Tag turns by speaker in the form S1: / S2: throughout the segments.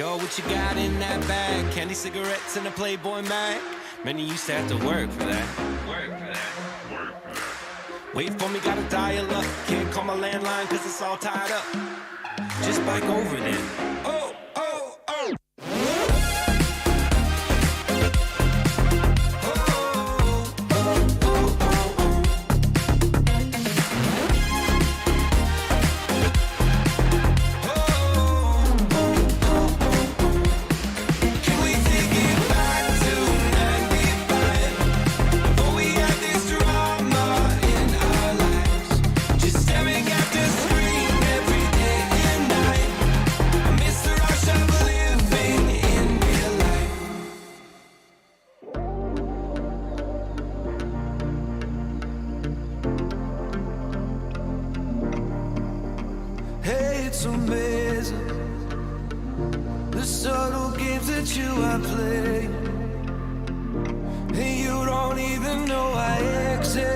S1: Yo, what you got in that bag? Candy, cigarettes, and a Playboy mag? Many used to have to work for that. Wait for me, gotta dial up. Can't call my landline cause it's all tied up. Just bike over then. Oh, oh, oh.
S2: It's amazing, the subtle games that you are playing, and you don't even know I exist.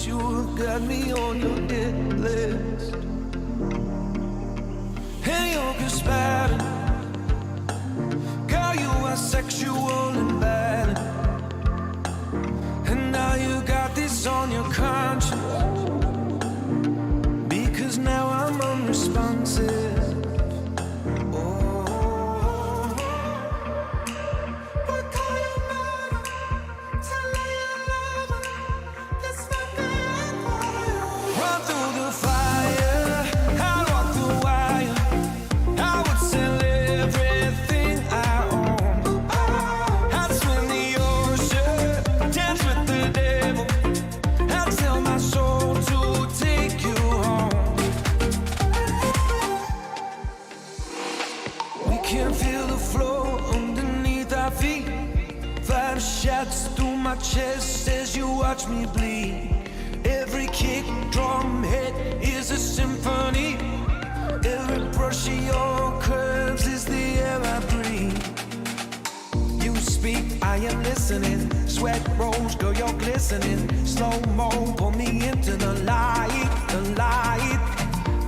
S2: You have got me on your hit list, and you're conspiring. Girl, you are sexual and bad, and now you got this on your conscience. Cause now I'm unresponsive. Oh, but call your mama, tell her you love her. That's not bad for you. Run through the fire, I'll walk the wire. I would sell everything I own. I'd swim the ocean, dance with the devil. I'd sell my soul to take you home. Can feel the floor underneath our feet. Fire shots through my chest as you watch me bleed. Every kick, drum hit is a symphony. Every brush of your curves is the air I breathe. You speak, I am listening. Sweat rolls, girl, you're glistening. Slow-mo, pull me into the light, the light.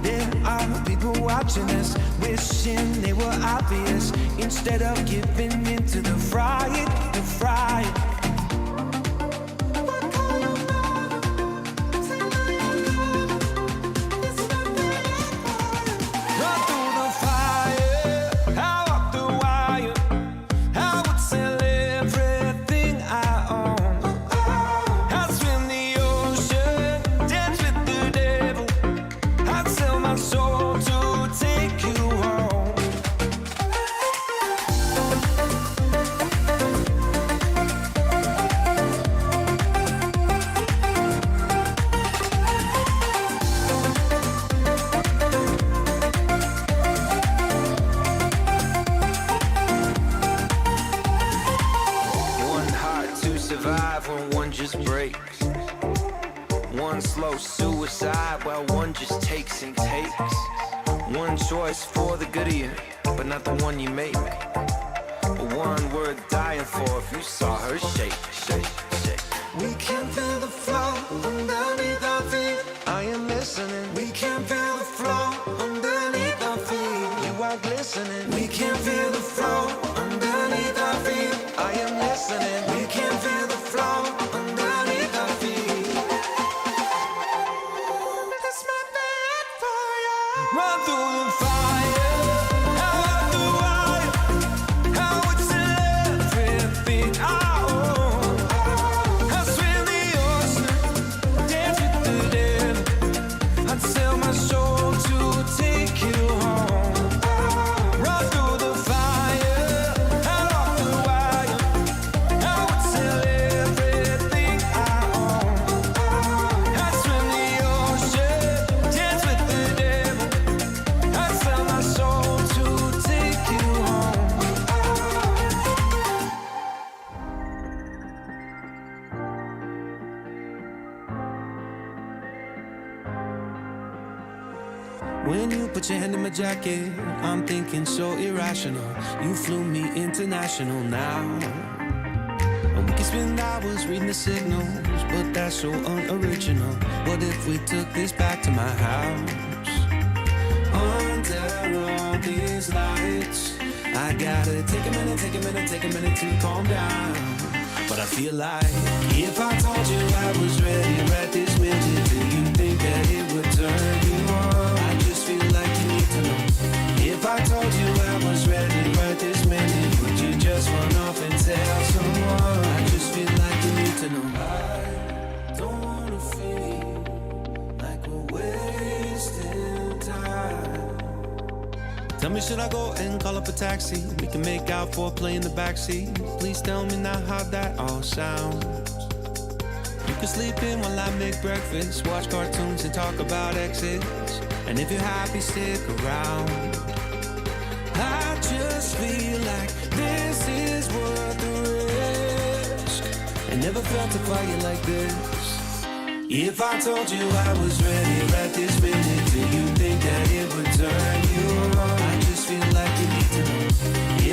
S2: There are people watching us, wishing they were obvious, instead of giving in to the fright, the fright. Run through the fire, I walk the wire. I would sell everything I own. I'd swim the ocean, dance with the devil. I'd sell my soul to take you home.
S1: One heart to survive when one just breaks. One slow suicide while one just takes and takes. One choice for the good of you, but not the one you make. But one worth dying for if you saw her shake, shake, shake.
S2: We can feel the flow underneath our feet. I am listening. We can feel the flow underneath our feet. You are glistening. We can feel the flow underneath our feet. I am listening. We can feel the flow underneath our feet. That's my bed for you. Run through the fire, I walk the wire. I would sell everything I own. I'd swim the ocean, dance with the devil. I'd sell my soul to take you home. Run through the fire, I walk the wire. I would sell everything I own. I'd swim the ocean, dance with the devil. I'd sell my soul to take you home.
S1: When you put your hand in my jacket, I'm thinking so irrational. You flew me international now. And we can spend hours reading the signals, but that's so unoriginal. What if we took this back to my house? Under all these lights.
S2: I gotta take a minute, take a minute, take a minute to calm down. But I feel like if I told you I was ready right this minute, do you think that it would turn you on? I just feel like you need to know. If I told you I was ready right this minute, would you just run off and tell someone? I just feel like you need to know. I don't wanna feel like we're wasting time. Tell me, should I go and call up a taxi? We can make out for play in the backseat. Please tell me now how that all sounds. You can sleep in while I make breakfast, watch cartoons and talk about exes. And if you're happy, stick around. I just feel like this is worth the risk. I never felt a fire like this. If I told you I was ready right this minute, do you think that it would turn you on? I just feel like you need to know.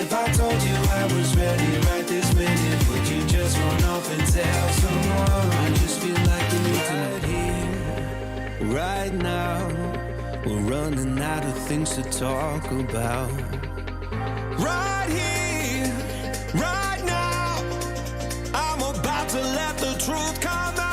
S2: If I told you I was ready right this minute, would you just run off and tell someone? I just feel like you need to know. Right here, right now, we're running out of things to talk about. Right here, right now, I'm about to let the truth come out.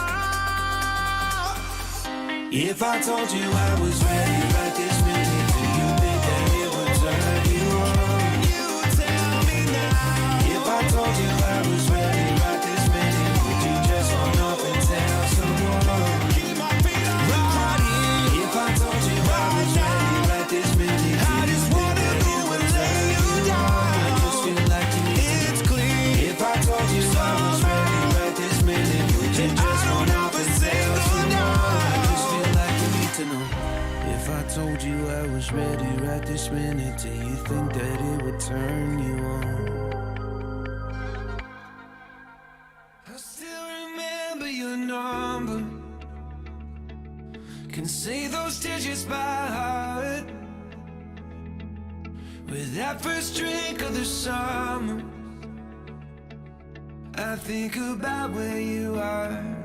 S2: If I told you I was ready right this minute, do you think that it would turn you on? You tell me now. If I told you I was ready right this minute, would you just run off and tell someone? Keep my feet on the ground. If I told you I was ready right this minute, I just wanna do and lay you down. I just feel like you need to know. It's clear. If I told you I was ready right this minute, would you just run off and tell someone? To know. If I told you I was ready right this minute, do you think that it would turn you on? I still remember your number, can say those digits by heart. With that first drink of the summer, I think about where you are.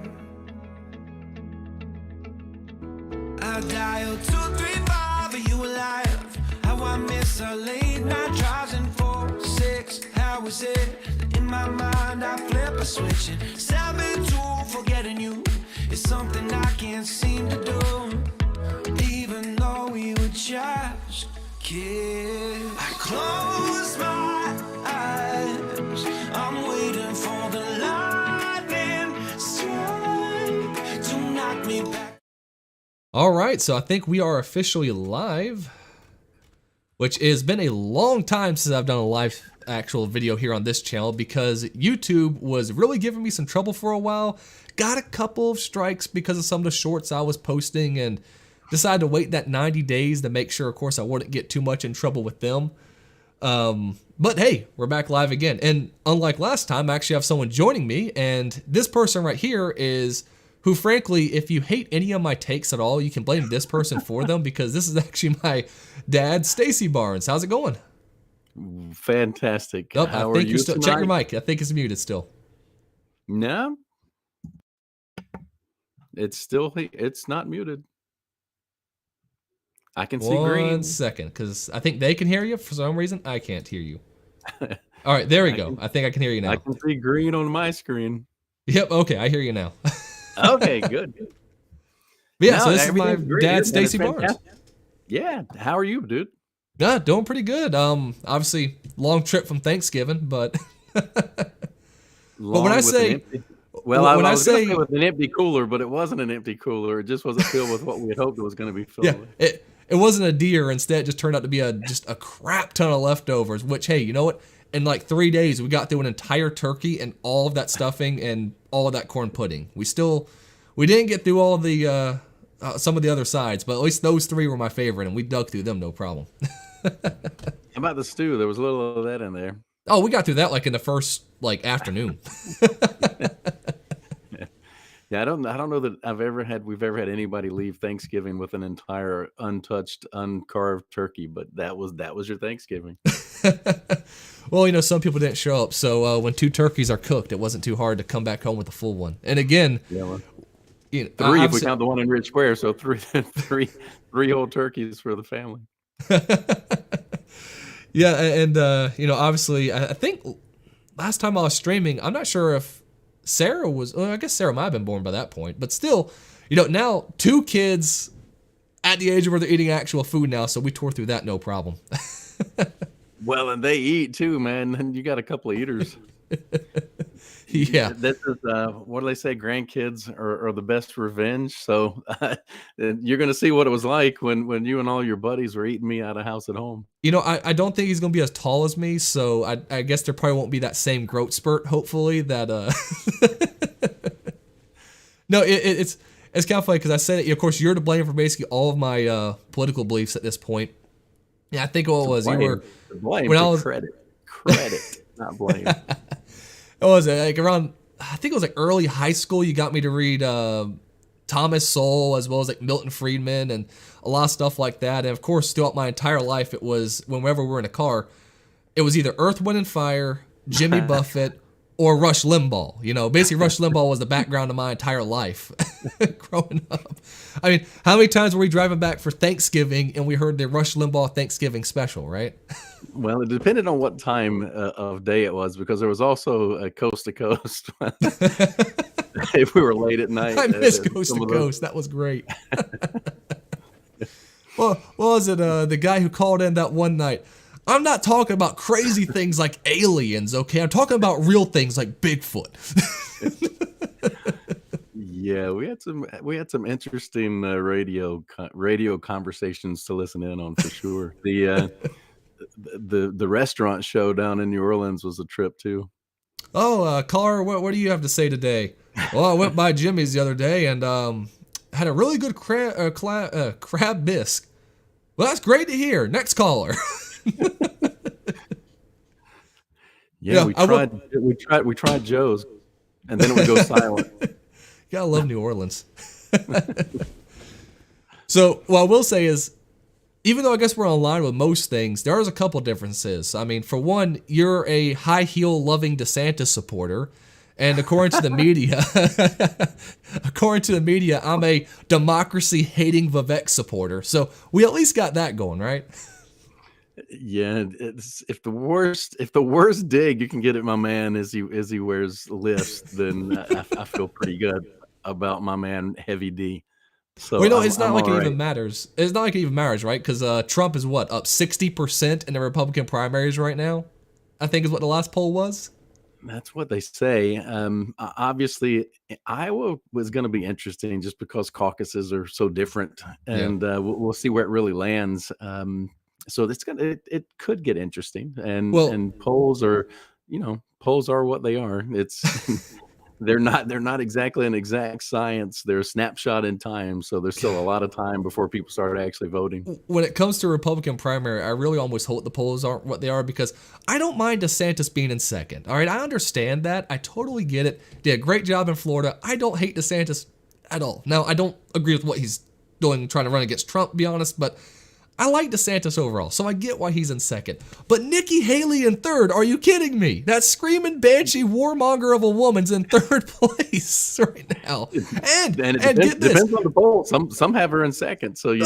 S2: I dial 235, are you alive? How I miss our late night drives and 4, 6. How is it? In my mind I flip a switch and 7-2, forgetting you is something I can't seem to do. Even though we were just kids, I close my eyes, I'm waiting for the lightning strike to knock me back.
S3: All right, so I think we are officially live, which has been a long time since I've done a live actual video here on this channel because YouTube was really giving me some trouble for a while. Got a couple of strikes because of some of the shorts I was posting and decided to wait that 90 days to make sure, of course, I wouldn't get too much in trouble with them. But hey, we're back live again. And unlike last time, I actually have someone joining me, and this person right here is who, frankly, if you hate any of my takes at all, you can blame this person for them because this is actually my dad, Stacy Barnes. How's it going?
S4: Fantastic.
S3: Oh,
S4: How
S3: I
S4: are
S3: think
S4: you
S3: you're still
S4: tonight?
S3: check your mic. I think it's muted still.
S4: No, it's not muted. I can see green.
S3: 1 second, because I think they can hear you. For some reason, I can't hear you. All right, there we go. I think I can hear you now.
S4: I can see green on my screen.
S3: Yep, okay, I hear you now.
S4: Okay, good.
S3: But yeah,
S4: No,
S3: so this is my
S4: everything's great,
S3: dad,
S4: man. It's
S3: Stacy Barnes.
S4: fantastic. Yeah, how are you, dude?
S3: Yeah, doing pretty good. Obviously, long trip from Thanksgiving, but when I say
S4: well, I
S3: when I
S4: was gonna
S3: say-
S4: say with an empty cooler, but it wasn't an empty cooler. It just wasn't filled with what we had hoped it was going to be filled
S3: yeah,
S4: with.
S3: it wasn't a deer. Instead, it just turned out to be just a crap ton of leftovers. Which, hey, you know what? In like 3 days, we got through an entire turkey and all of that stuffing and all of that corn pudding. We didn't get through all of the some of the other sides, but at least those 3 were my favorite, and we dug through them no problem.
S4: How about the stew? There was a little of that in there.
S3: Oh, we got through that like in the first afternoon.
S4: Yeah, I don't know that we've ever had anybody leave Thanksgiving with an entire untouched, uncarved turkey, but that was your Thanksgiving.
S3: Well, some people didn't show up, so when 2 turkeys are cooked, it wasn't too hard to come back home with a full one. And again,
S4: Yeah, well,
S3: 3
S4: 3 if we count the one in Ridge Square, so three whole turkeys for the family.
S3: Yeah, and obviously, I think last time I was streaming, I'm not sure if Sarah was. Well, I guess Sarah might have been born by that point, but still, now 2 kids at the age of where they're eating actual food now, so we tore through that no problem.
S4: Well, and they eat too, man. And you got a couple of eaters.
S3: Yeah.
S4: This is what do they say? Grandkids are the best revenge. So you're gonna see what it was like when you and all your buddies were eating me out of house at home.
S3: I don't think he's gonna be as tall as me, so I guess there probably won't be that same growth spurt. Hopefully, that no, it's kind of funny because I said, of course, you're to blame for basically all of my political beliefs at this point. Yeah, I think what it was, you were
S4: blame
S3: when I was
S4: credit, not blame.
S3: What was it, like around, I think it was like early high school, you got me to read Thomas Sowell as well as like Milton Friedman and a lot of stuff like that. And of course, throughout my entire life, it was whenever we were in a car, it was either Earth, Wind and Fire, Jimmy Buffett, or Rush Limbaugh. Basically Rush Limbaugh was the background of my entire life growing up. I mean, how many times were we driving back for Thanksgiving and we heard the Rush Limbaugh Thanksgiving special, right?
S4: Well, it depended on what time of day it was, because there was also a Coast to Coast. If we were late at night.
S3: I missed Coast to Coast. That was great. Well, what was it? The guy who called in that one night. I'm not talking about crazy things like aliens, okay? I'm talking about real things like Bigfoot.
S4: Yeah, we had some interesting radio conversations to listen in on for sure. The restaurant show down in New Orleans was a trip too.
S3: Oh, Carr, what do you have to say today? Well, I went by Jimmy's the other day and had a really good crab bisque. Well, that's great to hear. Next caller.
S4: Yeah, we tried Joe's, and then it would go silent.
S3: You gotta love New Orleans. So what I will say is, even though I guess we're on line with most things, there is a couple differences. I mean, for one, you're a high heel loving DeSantis supporter, and according to the media, I'm a democracy hating Vivek supporter. So we at least got that going, right?
S4: Yeah, if the worst dig you can get at my man is he wears lifts, then I feel pretty good about my man Heavy D. So
S3: well, it's not like it even matters. It's not like it even matters, right? Because Trump is what, up 60% in the Republican primaries right now? I think is what the last poll was.
S4: That's what they say. Obviously, Iowa was going to be interesting just because caucuses are so different, and we'll see where it really lands. So it could get interesting, and polls are what they are. It's they're not exactly an exact science. They're a snapshot in time, so there's still a lot of time before people start actually voting.
S3: When it comes to Republican primary, I really almost hope the polls aren't what they are, because I don't mind DeSantis being in second. All right, I understand that. I totally get it. Did a great job in Florida. I don't hate DeSantis at all. Now, I don't agree with what he's doing, trying to run against Trump, to be honest, but I like DeSantis overall, so I get why he's in second. But Nikki Haley in third, are you kidding me? That screaming banshee warmonger of a woman's in third place right now. And get this.
S4: Depends on the poll. Some have her in second, so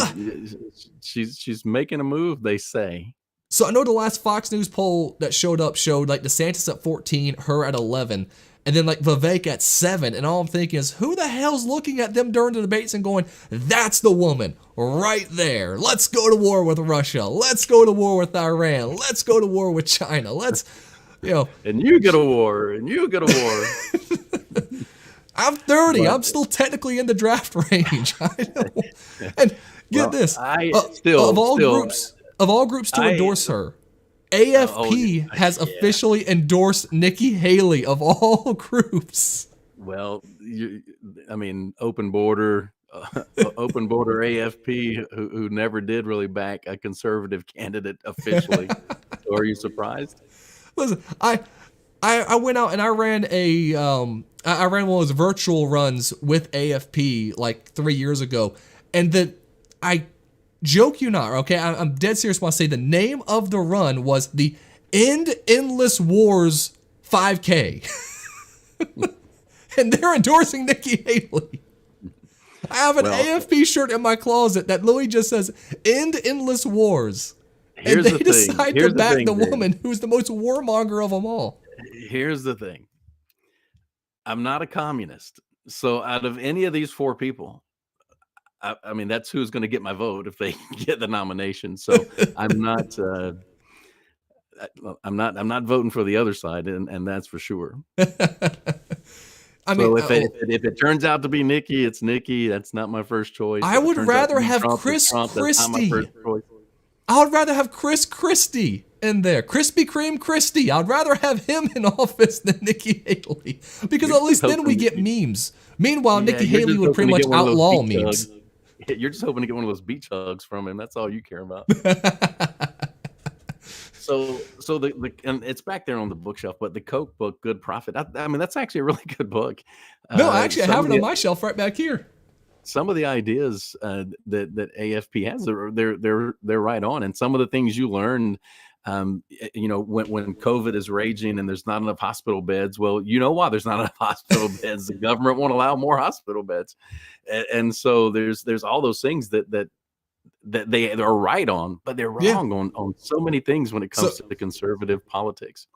S4: she's making a move, they say.
S3: So I know the last Fox News poll that showed like DeSantis at 14, her at 11, and then like Vivek at 7. And all I'm thinking is, who the hell's looking at them during the debates and going, that's the woman right there. Let's go to war with Russia. Let's go to war with Iran. Let's go to war with China.
S4: And you get a war, and you get a war.
S3: I'm 30. I'm still technically in the draft range. I know. And get this. Of all groups to endorse her, AFP has officially endorsed Nikki Haley of all groups.
S4: Well, open border AFP, who never did really back a conservative candidate officially. So are you surprised?
S3: Listen, I went out and I ran I ran one of those virtual runs with AFP like 3 years ago, and I joke you not, okay? I'm dead serious when I say the name of the run was the End Endless Wars 5K. And they're endorsing Nikki Haley. I have an AFP shirt in my closet that literally just says End Endless Wars. And
S4: Here's
S3: they
S4: the thing.
S3: decide to
S4: Here's the
S3: back the
S4: thing, Dave.
S3: woman who's the most warmonger of them all.
S4: Here's the thing. I'm not a communist. So out of any of these four people, I mean, that's who's going to get my vote if they get the nomination. So I'm not, I'm not voting for the other side, and that's for sure.
S3: I mean,
S4: So if it turns out to be Nikki, it's Nikki. That's not my first choice.
S3: I
S4: If it
S3: would
S4: turns out to
S3: rather
S4: be
S3: have
S4: Trump, it's
S3: Chris
S4: Trump. That's not my
S3: Christie.
S4: first choice.
S3: I would rather have Chris Christie in there. Krispy Kreme Christie. I'd rather have him in office than Nikki Haley. Because
S4: You're
S3: at least
S4: just
S3: then we
S4: hoping
S3: get memes. Meanwhile,
S4: Yeah,
S3: Nikki
S4: you're
S3: Haley
S4: just
S3: would pretty
S4: hoping
S3: much
S4: to get one of those
S3: outlaw
S4: beach
S3: memes.
S4: hugs. You're just hoping to get one of those beach hugs from him. That's all you care about. So and it's back there on the bookshelf, but the Koch book, Good Profit. I mean, that's actually a really good book.
S3: No, actually, I
S4: Some
S3: have
S4: of
S3: it on
S4: the
S3: my shelf right back here.
S4: some of the ideas that AFP has, they're right on, and some of the things you learn, when COVID is raging and there's not enough hospital beds. Well, you know why there's not enough hospital beds? The government won't allow more hospital beds, and so there's all those things that they are right on, but they're
S3: Yeah.
S4: wrong on so many things when it comes
S3: So-
S4: to the conservative politics.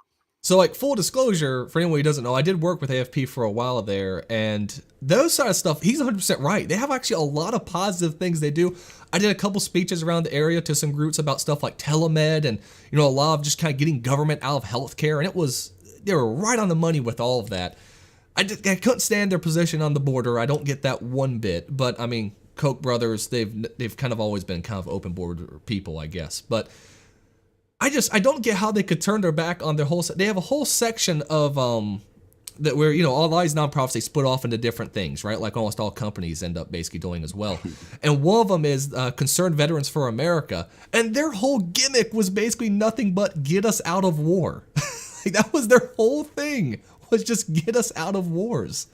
S3: So, like, full disclosure, for anyone who doesn't know, I did work with AFP for a while there, and those sort of stuff, he's 100% right. They have actually a lot of positive things they do. I did a couple speeches around the area to some groups about stuff like telemed and, a lot of just kind of getting government out of healthcare, and they were right on the money with all of that. I couldn't stand their position on the border. I don't get that one bit, but, I mean, Koch brothers, they've kind of always been kind of open border people, I guess, but I don't get how they could turn their back on their whole. They have a whole section of that where all these nonprofits, they split off into different things, right? Like almost all companies end up basically doing as well. And one of them is Concerned Veterans for America, and their whole gimmick was basically nothing but get us out of war. Like that was their whole thing, was just get us out of wars.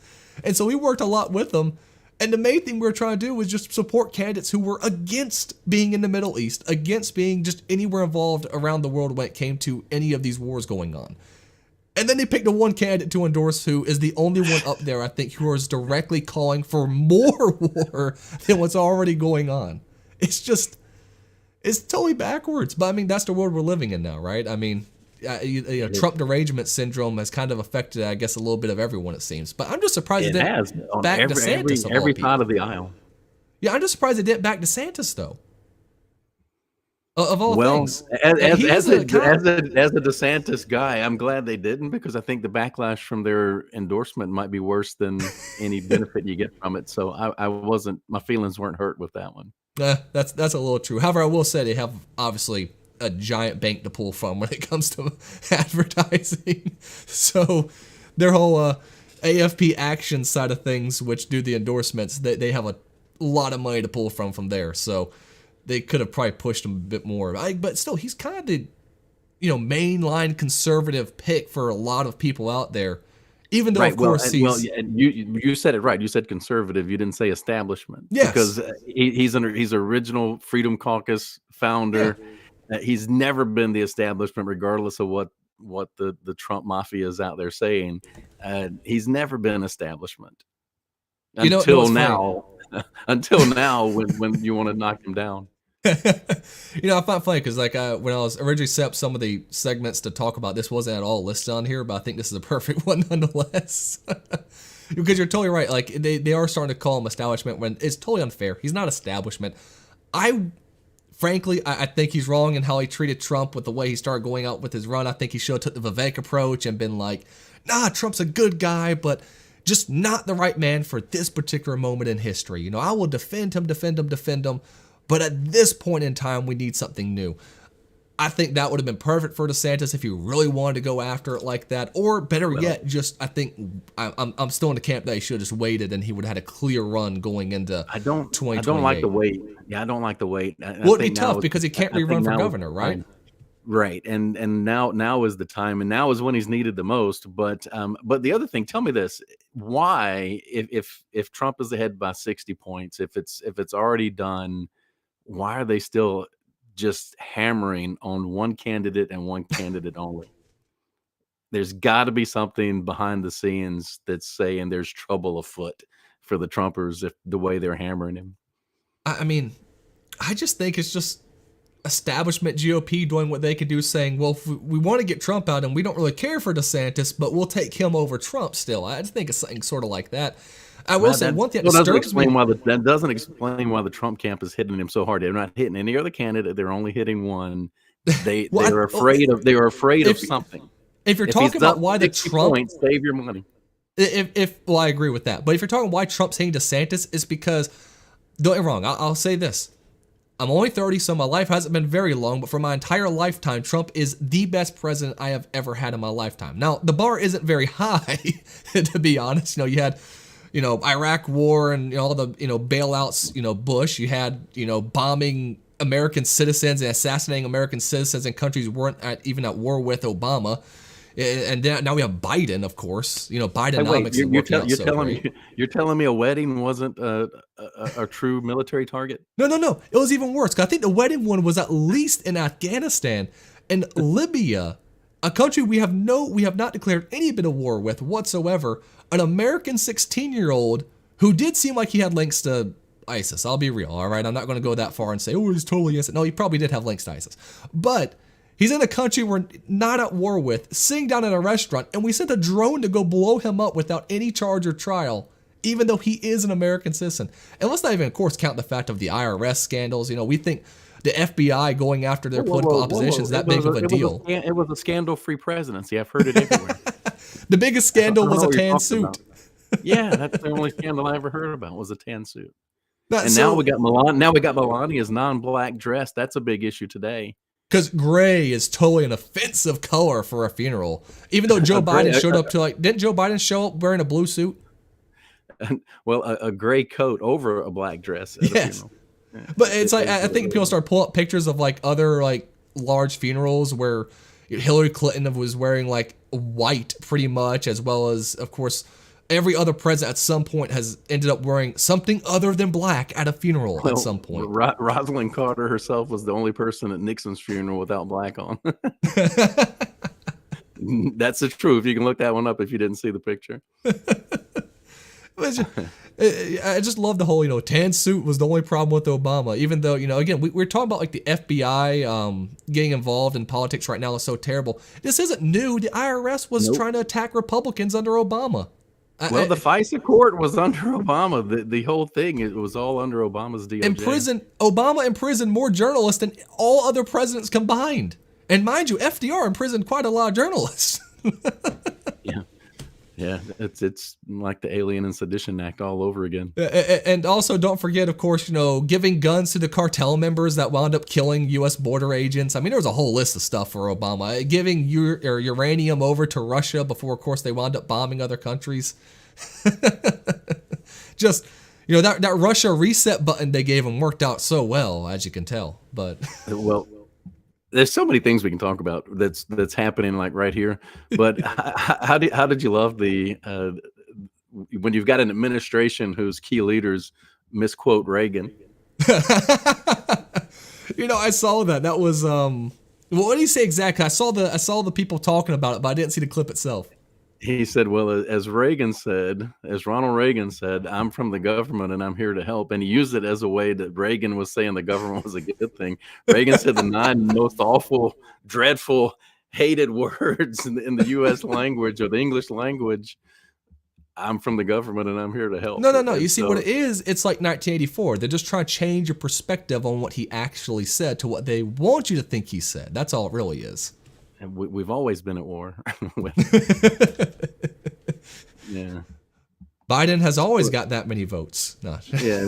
S3: And so we worked a lot with them. And the main thing we were trying to do was just support candidates who were against being in the Middle East, against being just anywhere involved around the world when it came to any of these wars going on. And then they picked the one candidate to endorse who is the only one up there, I think, who is directly calling for more war than what's already going on. It's totally backwards. But I mean, that's the world we're living in now, right? I mean, Trump derangement syndrome has kind of affected, I guess, a little bit of everyone, it seems. But I'm just surprised
S4: It
S3: it
S4: has
S3: didn't
S4: on
S3: back DeSantis of all
S4: every
S3: people.
S4: side of the aisle.
S3: Yeah, I'm just surprised it didn't back DeSantis, though. Of all
S4: Well,
S3: things.
S4: as a DeSantis guy, I'm glad they didn't, because I think the backlash from their endorsement might be worse than any benefit you get from it. So my feelings weren't hurt with that one.
S3: That's a little true. However, I will say they have obviously a giant bank to pull from when it comes to advertising. So their whole AFP action side of things, which do the endorsements, they have a lot of money to pull from there. So they could have probably pushed him a bit more. But still, he's kind of the mainline conservative pick for a lot of people out there. Even though,
S4: Right.
S3: of course,
S4: You said it right. You said conservative. You didn't say establishment.
S3: Yes.
S4: Because he's original Freedom Caucus founder.
S3: Yeah.
S4: He's never been the establishment, regardless of what the Trump mafia is out there saying. He's never been establishment until now. Until now, when you want to knock him down.
S3: I find it funny because when I was originally set up some of the segments to talk about, this wasn't at all listed on here, but I think this is a perfect one nonetheless. Because you're totally right. Like they are starting to call him establishment when it's totally unfair. He's not establishment. Frankly, I think he's wrong in how he treated Trump with the way he started going out with his run. I think he should have took the Vivek approach and been like, nah, Trump's a good guy, but just not the right man for this particular moment in history. I will defend him, but at this point in time, we need something new. I think that would have been perfect for DeSantis if he really wanted to go after it like that. Or better yet, I think I'm still in the camp that he should have just waited and he would have had a clear run going into 2028.
S4: I don't like the wait. Yeah, I don't like the wait.
S3: Well, it'd be tough because he can't rerun for governor, right?
S4: Right. And now is the time, and now is when he's needed the most. But the other thing, tell me this: why, if Trump is ahead by 60 points, if it's already done, why are they still just hammering on one candidate and one candidate only? There's got to be something behind the scenes that's saying there's trouble afoot for the Trumpers if the way they're hammering him.
S3: I mean, I just think it's just establishment GOP doing what they could do, saying, well, if we want to get Trump out and we don't really care for DeSantis, but we'll take him over Trump still. I just think it's something sort of like that. I will say one thing that disturbs me.
S4: That doesn't explain why the Trump camp is hitting him so hard. They're not hitting any other candidate. They're only hitting one. They are afraid of something.
S3: If you're talking about why the Trump
S4: points, save your money.
S3: Well, I agree with that. But if you're talking why Trump's hitting DeSantis, it's because, don't get me wrong, I'll say this. I'm only 30, so my life hasn't been very long, but for my entire lifetime, Trump is the best president I have ever had in my lifetime. Now, the bar isn't very high, to be honest. You had, Iraq war and all the, bailouts, Bush. You had, bombing American citizens and assassinating American citizens in countries you weren't even at war with, Obama. And then, now we have Biden, of course. Bidenomics is working out so great.
S4: You're telling me a wedding wasn't a true military target?
S3: No. It was even worse. 'Cause I think the wedding one was at least in Afghanistan and Libya, a country we have not declared any bit of war with whatsoever. An American 16-year-old who did seem like he had links to ISIS. I'll be real, all right? I'm not going to go that far and say, oh, he's totally innocent. No, he probably did have links to ISIS. But he's in a country we're not at war with, sitting down in a restaurant, and we sent a drone to go blow him up without any charge or trial, even though he is an American citizen. And let's not even, of course, count the fact of the IRS scandals. We think the FBI going after their political opposition is that big of a deal.
S4: It was a scandal-free presidency. I've heard it everywhere.
S3: The biggest scandal was a tan suit.
S4: Yeah, that's the only scandal I ever heard about was a tan suit. Now we got Melania's non-black dress. That's a big issue today.
S3: Because gray is totally an offensive color for a funeral. Even though Joe Biden showed up to didn't Joe Biden show up wearing a blue suit?
S4: Well, a gray coat over a black dress at a funeral. Yeah.
S3: But it's I think people start pulling up pictures of other large funerals where Hillary Clinton was wearing white pretty much, as well as, of course, every other president at some point has ended up wearing something other than black at a funeral at some point.
S4: Rosalind Carter herself was the only person at Nixon's funeral without black on. That's the truth. You can look that one up if you didn't see the picture.
S3: I just love the whole, tan suit was the only problem with Obama, even though, again, we're talking about the FBI getting involved in politics right now is so terrible. This isn't new. The IRS was trying to attack Republicans under Obama.
S4: Well, the FISA court was under Obama. The whole thing, it was all under Obama's DOJ.
S3: Obama imprisoned more journalists than all other presidents combined. And mind you, FDR imprisoned quite a lot of journalists.
S4: Yeah, it's like the Alien and Sedition Act all over again.
S3: And also, don't forget, of course, giving guns to the cartel members that wound up killing U.S. border agents. I mean, there was a whole list of stuff for Obama. Giving uranium over to Russia before, of course, they wound up bombing other countries. Just, that Russia reset button they gave him worked out so well, as you can tell. But
S4: well, there's so many things we can talk about that's happening right here. But how did you love the when you've got an administration whose key leaders misquote Reagan?
S3: I saw that. That was what do you say exactly? I saw the people talking about it, but I didn't see the clip itself.
S4: He said, well, as Ronald Reagan said, I'm from the government and I'm here to help. And he used it as a way that Reagan was saying the government was a good thing. Reagan said the 9 most awful, dreadful, hated words in the U.S. language or the English language. I'm from the government and I'm here to help.
S3: No. You see, what it is, it's like 1984. They're just trying to change your perspective on what he actually said to what they want you to think he said. That's all it really is.
S4: And we've always been at war. Yeah.
S3: Biden has always got that many votes. No.
S4: Yeah.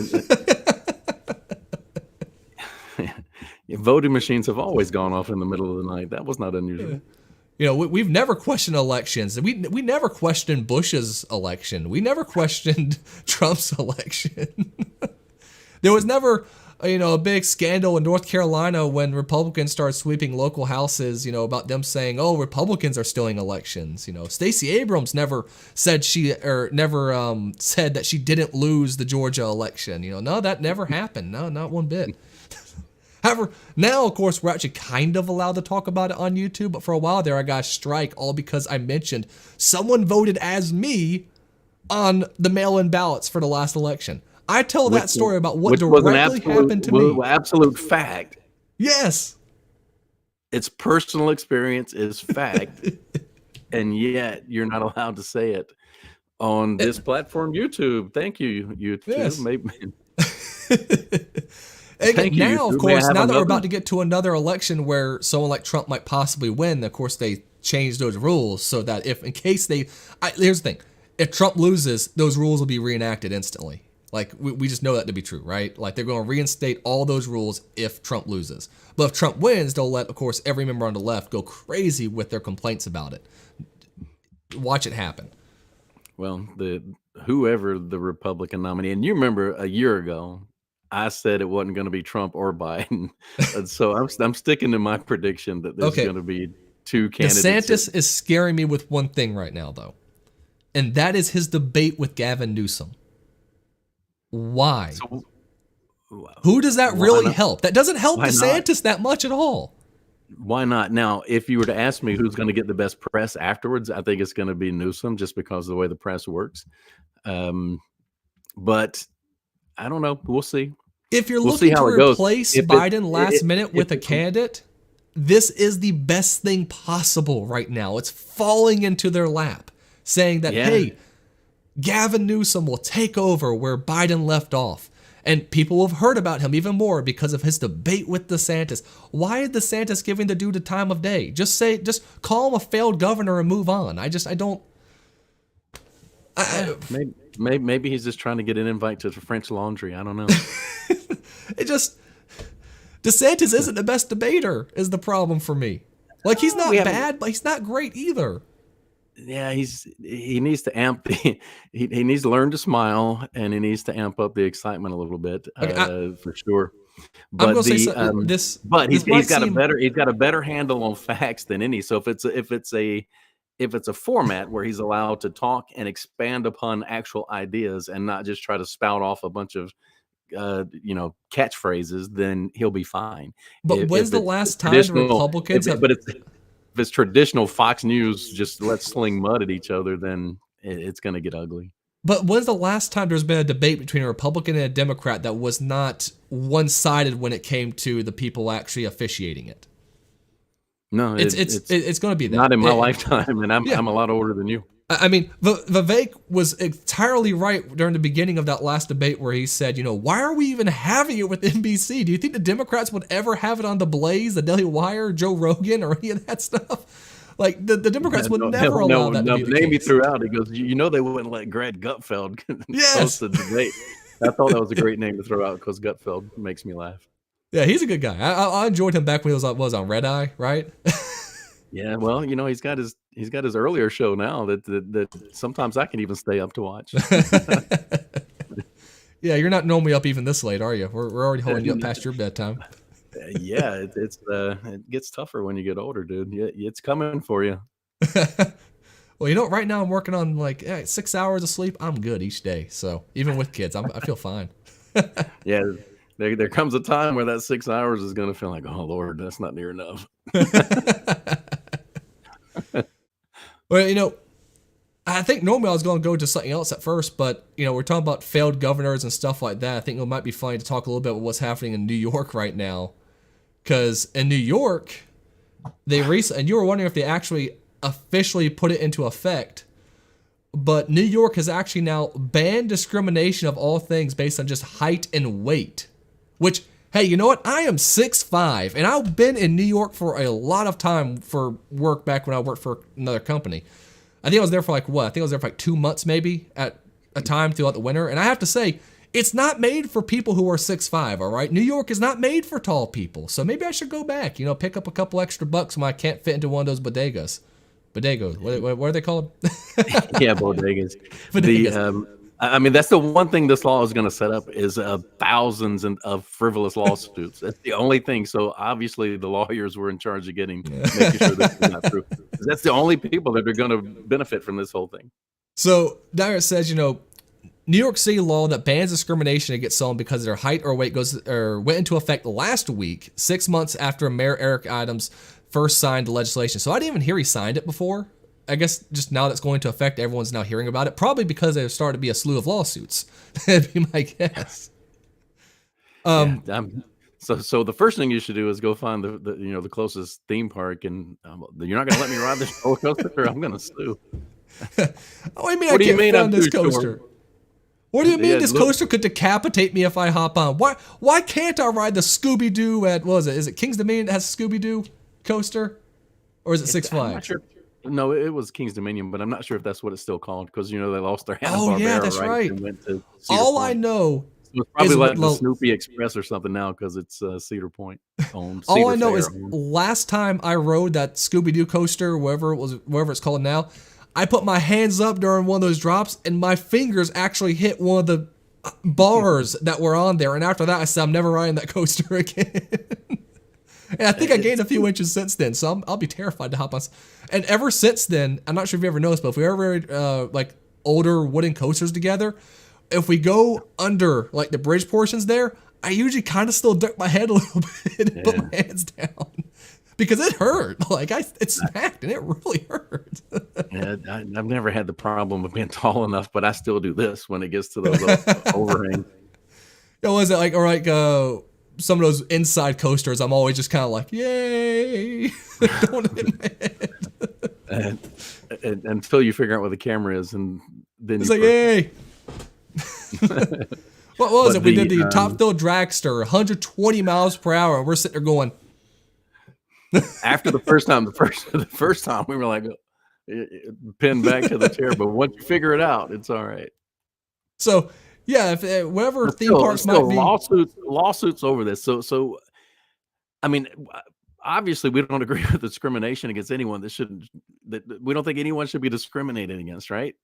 S4: Voting machines have always gone off in the middle of the night. That was not unusual.
S3: We've never questioned elections. We never questioned Bush's election. We never questioned Trump's election. There was never a big scandal in North Carolina when Republicans started sweeping local houses, about them saying, oh, Republicans are stealing elections. Stacey Abrams never said said that she didn't lose the Georgia election. No, that never happened. No, not one bit. However, now, of course, we're actually kind of allowed to talk about it on YouTube, but for a while there, I got a strike all because I mentioned someone voted as me on the mail-in ballots for the last election. I tell that story about what directly happened to me.
S4: Absolute fact.
S3: Yes.
S4: It's personal experience is fact, and yet you're not allowed to say it on this platform, YouTube. Thank you, YouTube.
S3: Yes.
S4: Maybe
S3: And
S4: thank you,
S3: now, of
S4: YouTube. May I
S3: course,
S4: have
S3: now that we're
S4: another?
S3: about to get to another election where someone like Trump might possibly win, of course, they changed those rules so that if, in case here's the thing, if Trump loses, those rules will be reenacted instantly. Like, we just know that to be true, right? Like, they're going to reinstate all those rules if Trump loses. But if Trump wins, they'll let, of course, every member on the left go crazy with their complaints about it. Watch it happen.
S4: Well, whoever the Republican nominee, and you remember a year ago, I said it wasn't going to be Trump or Biden, and so I'm sticking to my prediction that there's
S3: Okay.
S4: going to be two candidates.
S3: DeSantis is scaring me with one thing right now, though, and that is his debate with Gavin Newsom. Why?
S4: So,
S3: Who does that
S4: why
S3: really
S4: not?
S3: help? That doesn't help
S4: Why not?
S3: DeSantis that much at all.
S4: Why not? Now, if you were to ask me who's going to get the best press afterwards, I think it's going to be Newsom, just because of the way the press works. But I don't know. We'll see.
S3: If you're
S4: We'll see
S3: looking to
S4: how it goes.
S3: replace
S4: If it-
S3: Biden last
S4: if-
S3: minute with a
S4: if it-
S3: candidate, this is the best thing possible right now. It's falling into their lap, saying that,
S4: Yeah.
S3: hey, Gavin Newsom will take over where Biden left off. And people have heard about him even more because of his debate with DeSantis. Why is DeSantis giving the dude the time of day? Just call him a failed governor and move on.
S4: Maybe he's just trying to get an invite to the French Laundry. I don't know.
S3: DeSantis isn't the best debater is the problem for me. Like, he's not
S4: We haven't-
S3: bad, but he's not great either.
S4: Yeah, he needs to amp he needs to learn to smile, and he needs to amp up the excitement a little bit,
S3: Okay,
S4: for sure.
S3: I'm
S4: But
S3: gonna say
S4: the
S3: something.
S4: but
S3: This might
S4: he's got
S3: seem-
S4: a better handle on facts than any. So if it's a format where he's allowed to talk and expand upon actual ideas and not just try to spout off a bunch of catchphrases, then he'll be fine.
S3: But when's the last time the Republicans have?
S4: If it's traditional Fox News, just let's sling mud at each other, then it's going to get ugly.
S3: But when's the last time there's been a debate between a Republican and a Democrat that was not one-sided when it came to the people actually officiating it?
S4: No,
S3: It's going to be that.
S4: not in my lifetime, and I'm a lot older than you.
S3: I mean, Vivek was entirely right during the beginning of that last debate where he said, why are we even having it with NBC? Do you think the Democrats would ever have it on The Blaze, The Daily Wire, Joe Rogan, or any of that stuff? Like, the Democrats would never allow that to be the
S4: name he
S3: case.
S4: threw out. He goes, they wouldn't let Greg Gutfeld
S3: Yes.
S4: host the debate. I thought that was a great name to throw out because Gutfeld makes me laugh.
S3: Yeah, he's a good guy. I enjoyed him back when he was on Red Eye, right?
S4: Yeah, well, he's got his earlier show now that sometimes I can even stay up to watch.
S3: Yeah, you're not normally up even this late, are you? We're already holding you up past your bedtime.
S4: Yeah, it gets tougher when you get older, dude. Yeah, it's coming for you.
S3: Well, right now I'm working on 6 hours of sleep. I'm good each day. So even with kids, I feel fine.
S4: Yeah, there comes a time where that 6 hours is going to feel like, oh Lord, that's not near enough.
S3: Well, I think normally I was going to go to something else at first, but we're talking about failed governors and stuff like that. I think it might be funny to talk a little bit about what's happening in New York right now, because in New York, and you were wondering if they actually officially put it into effect, but New York has actually now banned discrimination of all things based on just height and weight. Which, hey, you know what? I am 6'5", and I've been in New York for a lot of time for work back when I worked for another company. I think I was there for I think I was there for 2 months maybe at a time throughout the winter. And I have to say, it's not made for people who are 6'5", all right? New York is not made for tall people. So maybe I should go back, pick up a couple extra bucks when I can't fit into one of those bodegas. Bodegos, what are they called?
S4: Yeah, bodegas.
S3: Bodegas.
S4: I mean, that's the one thing this law is going to set up is thousands of frivolous lawsuits. That's the only thing. So obviously the lawyers were in charge of making sure this is not true. That's the only people that are going to benefit from this whole thing.
S3: So Dyer says, New York City law that bans discrimination against someone because of their height or weight went into effect last week, 6 months after Mayor Eric Adams first signed the legislation. So I didn't even hear he signed it before. I guess just now that's going to affect, everyone's now hearing about it, probably because there's started to be a slew of lawsuits. That'd be my guess.
S4: So the first thing you should do is go find the closest theme park, and you're not going to let me ride this roller coaster, or I'm going to sue.
S3: Oh, I mean, I
S4: What do you
S3: can't
S4: mean
S3: find
S4: I'm
S3: this
S4: too short?
S3: coaster. What do you mean
S4: Yeah,
S3: this
S4: look.
S3: coaster could decapitate me if I hop on? Why can't I ride the Scooby-Doo at, what was it? Is it King's Dominion that has a Scooby-Doo coaster? Or is it Six
S4: I'm not
S3: Flags?
S4: sure. No, it was King's Dominion, but I'm not sure if that's what it's still called, because they lost their
S3: Oh,
S4: Hanna-Barbera
S3: yeah, that's
S4: rights
S3: right.
S4: and went to Cedar
S3: All I
S4: Point.
S3: know
S4: So it's probably
S3: is
S4: like the
S3: lo-
S4: Snoopy Express or something now, because it's Cedar Point owned.
S3: all I
S4: Cedar
S3: know
S4: Fair
S3: is
S4: owned.
S3: last time I rode that Scooby-Doo coaster, wherever it's called now, I put my hands up during one of those drops, and my fingers actually hit one of the bars that were on there. And after that, I said, I'm never riding that coaster again. And I think I gained a few inches since then, so I'll be terrified to hop on. And ever since then, I'm not sure if you ever noticed, but if we ever like older wooden coasters together, if we go under like the bridge portions there, I usually kind of still duck my head a little bit and put my hands down because it hurt. Like it smacked and it really hurt.
S4: Yeah, I've never had the problem of being tall enough, but I still do this when it gets to those overhangs.
S3: Was it like, or like some of those inside coasters? I'm always just kind of like, yay! Don't hit my head.
S4: And until you figure out where the camera is, and then
S3: It's
S4: you
S3: like, yay! What was
S4: But
S3: it? We did
S4: the,
S3: the Top Thrill Dragster, 120 miles per hour, and we're sitting there going,
S4: after the first time we were like pinned back to the chair, but once you figure it out, it's all right.
S3: so yeah, if whatever
S4: But
S3: theme
S4: still,
S3: parks
S4: still
S3: might be.
S4: lawsuits over this. So I mean, obviously we don't agree with discrimination against anyone. That we don't think anyone should be discriminated against, right?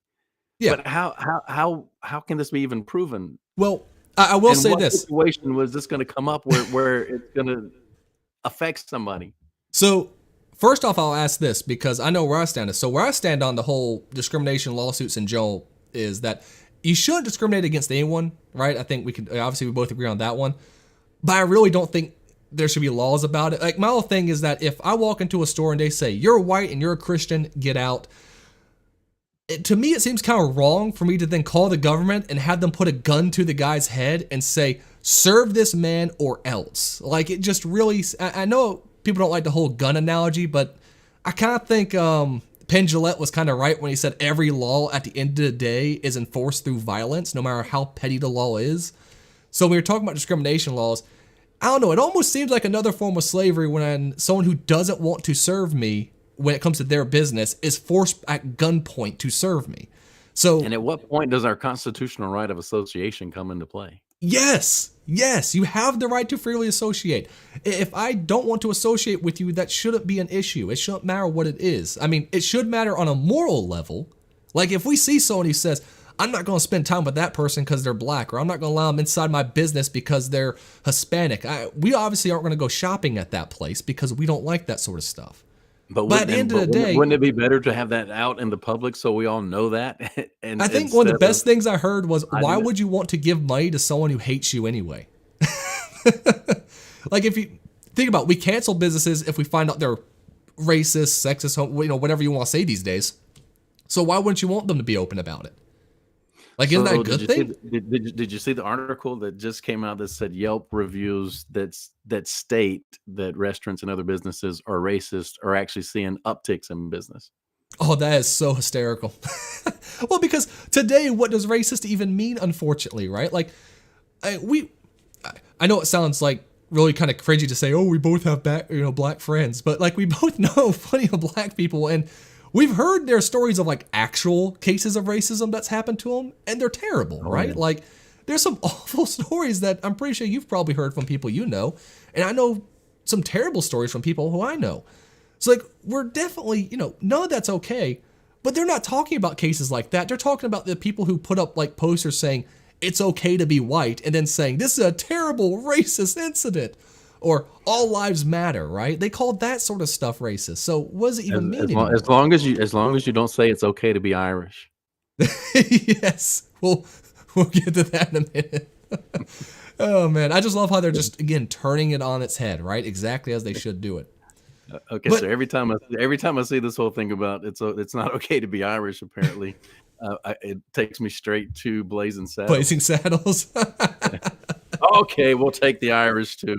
S3: Yeah.
S4: But how can this be even proven?
S3: Well, I will
S4: In
S3: say
S4: what
S3: this.
S4: situation was this going to come up where it's going to affect somebody?
S3: So first off, I'll ask this because I know where I stand. So where I stand on the whole discrimination lawsuits in general is that you shouldn't discriminate against anyone, right? I think we both agree on that one. But I really don't think there should be laws about it. Like my whole thing is that if I walk into a store and they say, you're white and you're a Christian, get out. To me, it seems kind of wrong for me to then call the government and have them put a gun to the guy's head and say, serve this man or else. Like it just really, I know people don't like the whole gun analogy, but I kind of think Penn Jillette was kind of right when he said every law at the end of the day is enforced through violence, no matter how petty the law is. So when you're talking about discrimination laws, I don't know, it almost seems like another form of slavery when someone who doesn't want to serve me when it comes to their business is forced at gunpoint to serve me. So,
S4: And at what point does our constitutional right of association come into play?
S3: yes, you have the right to freely associate. If I don't want to associate with you, that shouldn't be an issue. It shouldn't matter what it is. I mean, it should matter on a moral level. Like if we see someone who says, I'm not going to spend time with that person because they're black, or I'm not going to allow them inside my business because they're Hispanic. We obviously aren't going to go shopping at that place because we don't like that sort of stuff. But at the end of the day,
S4: wouldn't it be better to have that out in the public so we all know that? And
S3: I think one of the
S4: instead
S3: best things I heard was,
S4: hiding
S3: why
S4: it?
S3: would you want to give money to someone who hates you anyway? Like if you think about it, we cancel businesses if we find out they're racist, sexist, whatever you want to say these days. So why wouldn't you want them to be open about it? Like, isn't that a good thing?
S4: Did you see the article that just came out that said Yelp reviews that state that restaurants and other businesses are racist are actually seeing upticks in business?
S3: Oh, that is so hysterical. Well, because today, what does racist even mean, unfortunately, right? Like, I know it sounds like really kind of cringy to say, oh, we both have black friends, but like we both know plenty of black people, and we've heard their stories of like actual cases of racism that's happened to them, and they're terrible, right?
S4: Yeah.
S3: Like, there's some awful stories that I'm pretty sure you've probably heard from people you know, and I know some terrible stories from people who I know. So like, we're definitely, none of that's okay, but they're not talking about cases like that. They're talking about the people who put up like posters saying it's okay to be white and then saying this is a terrible racist incident or all lives matter, right? They called that sort of stuff racist. So what does it even mean anymore?
S4: As long as you don't say it's okay to be Irish.
S3: Yes, we'll get to that in a minute. Oh man, I just love how they're just again turning it on its head, right? Exactly as they should do it.
S4: Okay,
S3: But-
S4: so every time I see this whole thing about it's not okay to be Irish, apparently, it takes me straight to Blazing Saddles.
S3: Blazing Saddles.
S4: Okay, we'll take the Irish too.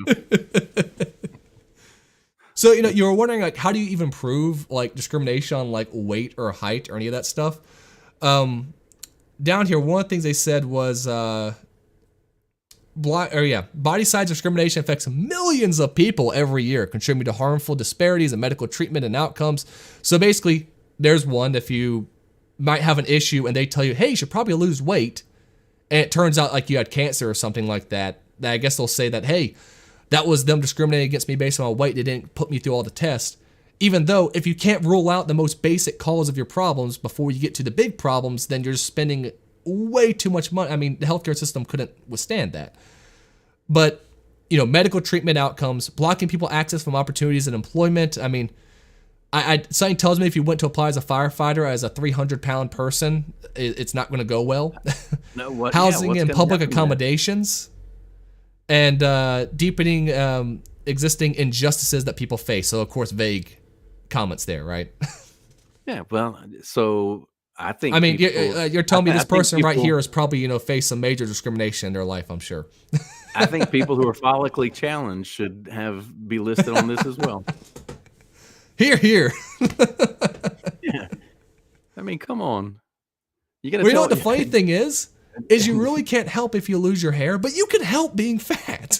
S3: So, you were wondering, like, how do you even prove, like, discrimination on, like, weight or height or any of that stuff? Down here, one of the things they said was, body size discrimination affects millions of people every year, contributing to harmful disparities in medical treatment and outcomes. So basically, there's one, if you might have an issue and they tell you, hey, you should probably lose weight, and it turns out like you had cancer or something like that, I guess they'll say that, hey, that was them discriminating against me based on my weight. They didn't put me through all the tests. Even though if you can't rule out the most basic cause of your problems before you get to the big problems, then you're just spending way too much money. I mean, the healthcare system couldn't withstand that. But, medical treatment outcomes, blocking people access from opportunities and employment. I mean, something tells me if you went to apply as a firefighter as a 300-pound person, it's not going to go well.
S4: No,
S3: Housing and public accommodations. And deepening existing injustices that people face. So, of course, vague comments there, right?
S4: Yeah, well, so I think.
S3: I mean,
S4: people,
S3: you're telling me this person right
S4: people,
S3: here has probably, faced some major discrimination in their life, I'm sure.
S4: I think people who are follically challenged should be listed on this as well.
S3: Here.
S4: Yeah. I mean, come on. You got to.
S3: Well, you know what the funny thing is you really can't help if you lose your hair, but you can help being fat.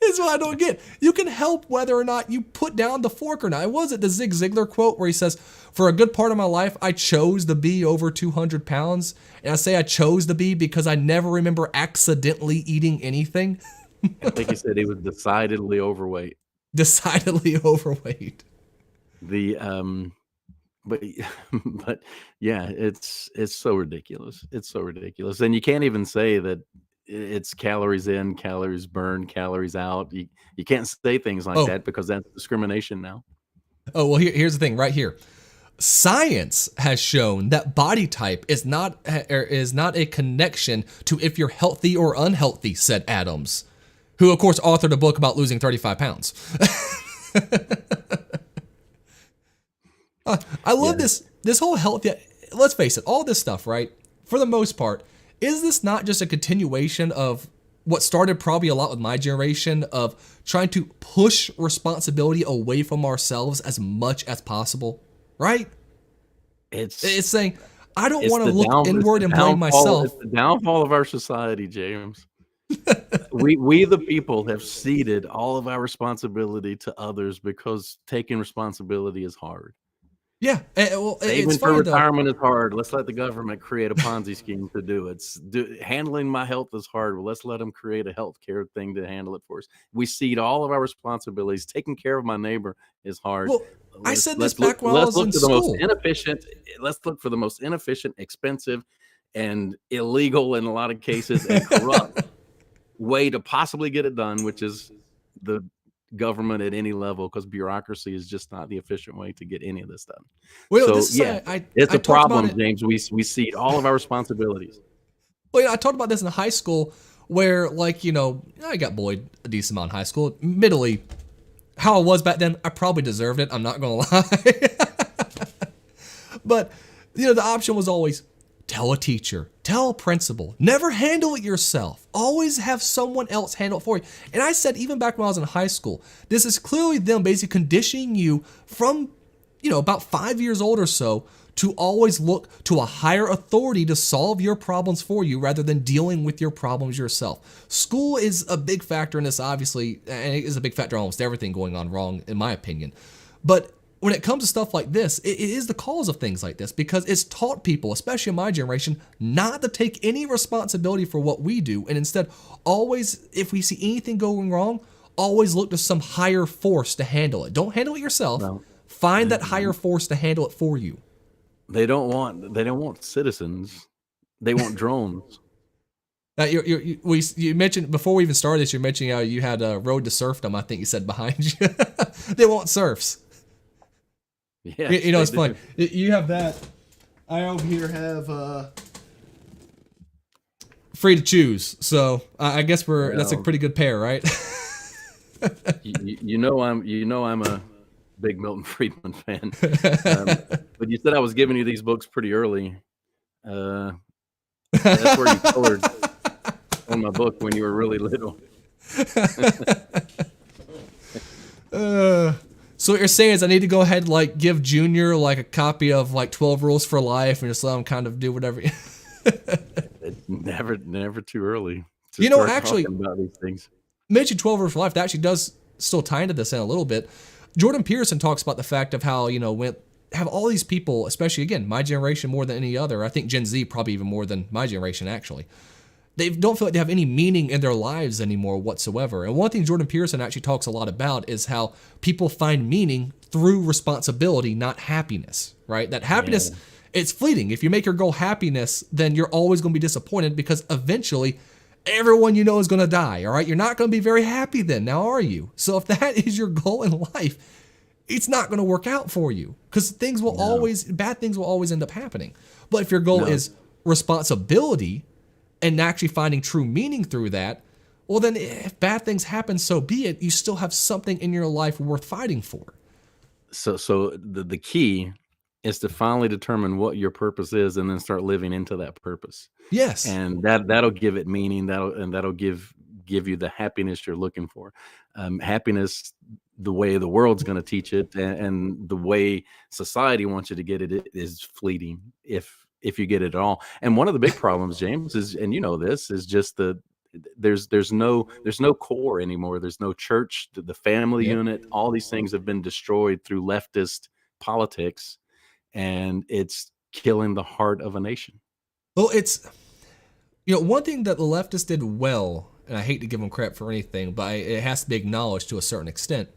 S3: That's what I don't get. You can help whether or not you put down the fork or not. Was it the Zig Ziglar quote where he says, for a good part of my life, I chose to be over 200 pounds. And I say I chose to be because I never remember accidentally eating anything.
S4: I think he said he was decidedly overweight.
S3: Decidedly overweight.
S4: But yeah, it's so ridiculous. It's so ridiculous. And you can't even say that it's calories in, calories burn, calories out. You can't say things like that because that's discrimination now.
S3: Oh, well, here's the thing right here. Science has shown that body type is not a connection to if you're healthy or unhealthy, said Adams, who, of course, authored a book about losing 35 pounds. I love this whole health. Let's face it, all this stuff, right? For the most part, is this not just a continuation of what started probably a lot with my generation of trying to push responsibility away from ourselves as much as possible, right? It's saying, I don't want to look inward and blame myself.
S4: It's the downfall of our society, James. we the people have ceded all of our responsibility to others because taking responsibility is hard.
S3: Yeah, well,
S4: even for retirement is hard. Let's let the government create a Ponzi scheme to do it. Handling my health is hard. Well, let's let them create a healthcare thing to handle it for us. We cede all of our responsibilities. Taking care of my neighbor is hard.
S3: Well, I said this back while I was in school.
S4: Let's look for the most inefficient, expensive, and illegal in a lot of cases, and corrupt way to possibly get it done, which is the government at any level, because bureaucracy is just not the efficient way to get any of this done.
S3: Well,
S4: so it's a problem, James. We cede all of our responsibilities.
S3: Well, I talked about this in high school where, like, I got bullied a decent amount in high school. Admittedly, how I was back then, I probably deserved it. I'm not going to lie. But, the option was always tell a teacher, tell a principal, never handle it yourself. Always have someone else handle it for you. And I said, even back when I was in high school, this is clearly them basically conditioning you from, about 5 years old or so to always look to a higher authority to solve your problems for you rather than dealing with your problems yourself. School is a big factor in this, obviously, and it is a big factor in almost everything going on wrong, in my opinion. But when it comes to stuff like this, it is the cause of things like this because it's taught people, especially in my generation, not to take any responsibility for what we do. And instead, always, if we see anything going wrong, always look to some higher force to handle it. Don't handle it yourself. No. Find that higher force to handle it for you.
S4: They don't want citizens. They want drones.
S3: You mentioned, before we even started this, you're mentioning how you had a road to serfdom, I think you said, behind you. They want serfs.
S4: Yeah,
S3: it's funny. You have that. I over here have free to choose. So I guess that's a pretty good pair, right?
S4: I'm a big Milton Friedman fan. But you said I was giving you these books pretty early. That's where you colored. on my book when you were really little.
S3: So what you're saying is I need to go ahead and like give Junior like a copy of like 12 Rules for Life and just let him kind of do whatever.
S4: It's never too early to
S3: You know,
S4: start
S3: actually,
S4: talking about these things.
S3: mentioned 12 Rules for Life. That actually does still tie into this in a little bit. Jordan Peterson talks about the fact of how, you know, when have all these people, especially again, my generation more than any other. I think Gen Z probably even more than my generation actually. They don't feel like they have any meaning in their lives anymore whatsoever. And one thing Jordan Peterson actually talks a lot about is how people find meaning through responsibility, not happiness, right? That happiness, it's fleeting. If you make your goal happiness, then you're always going to be disappointed because eventually everyone you know is going to die, all right? You're not going to be very happy then, now are you? So if that is your goal in life, it's not going to work out for you because bad things will always end up happening. But if your goal is responsibility, and actually finding true meaning through that, well then if bad things happen, so be it. You still have something in your life worth fighting for.
S4: So the key is to finally determine what your purpose is and then start living into that purpose.
S3: Yes.
S4: And that'll give it meaning. That'll give you the happiness you're looking for. Happiness, the way the world's going to teach it and the way society wants you to get it is fleeting if you get it at all. And one of the big problems, James, is, and you know this, is just there's no core anymore. There's no church, the family unit. All these things have been destroyed through leftist politics, and it's killing the heart of a nation.
S3: Well, it's, you know, one thing that the leftists did well, and I hate to give them credit for anything, but it has to be acknowledged to a certain extent,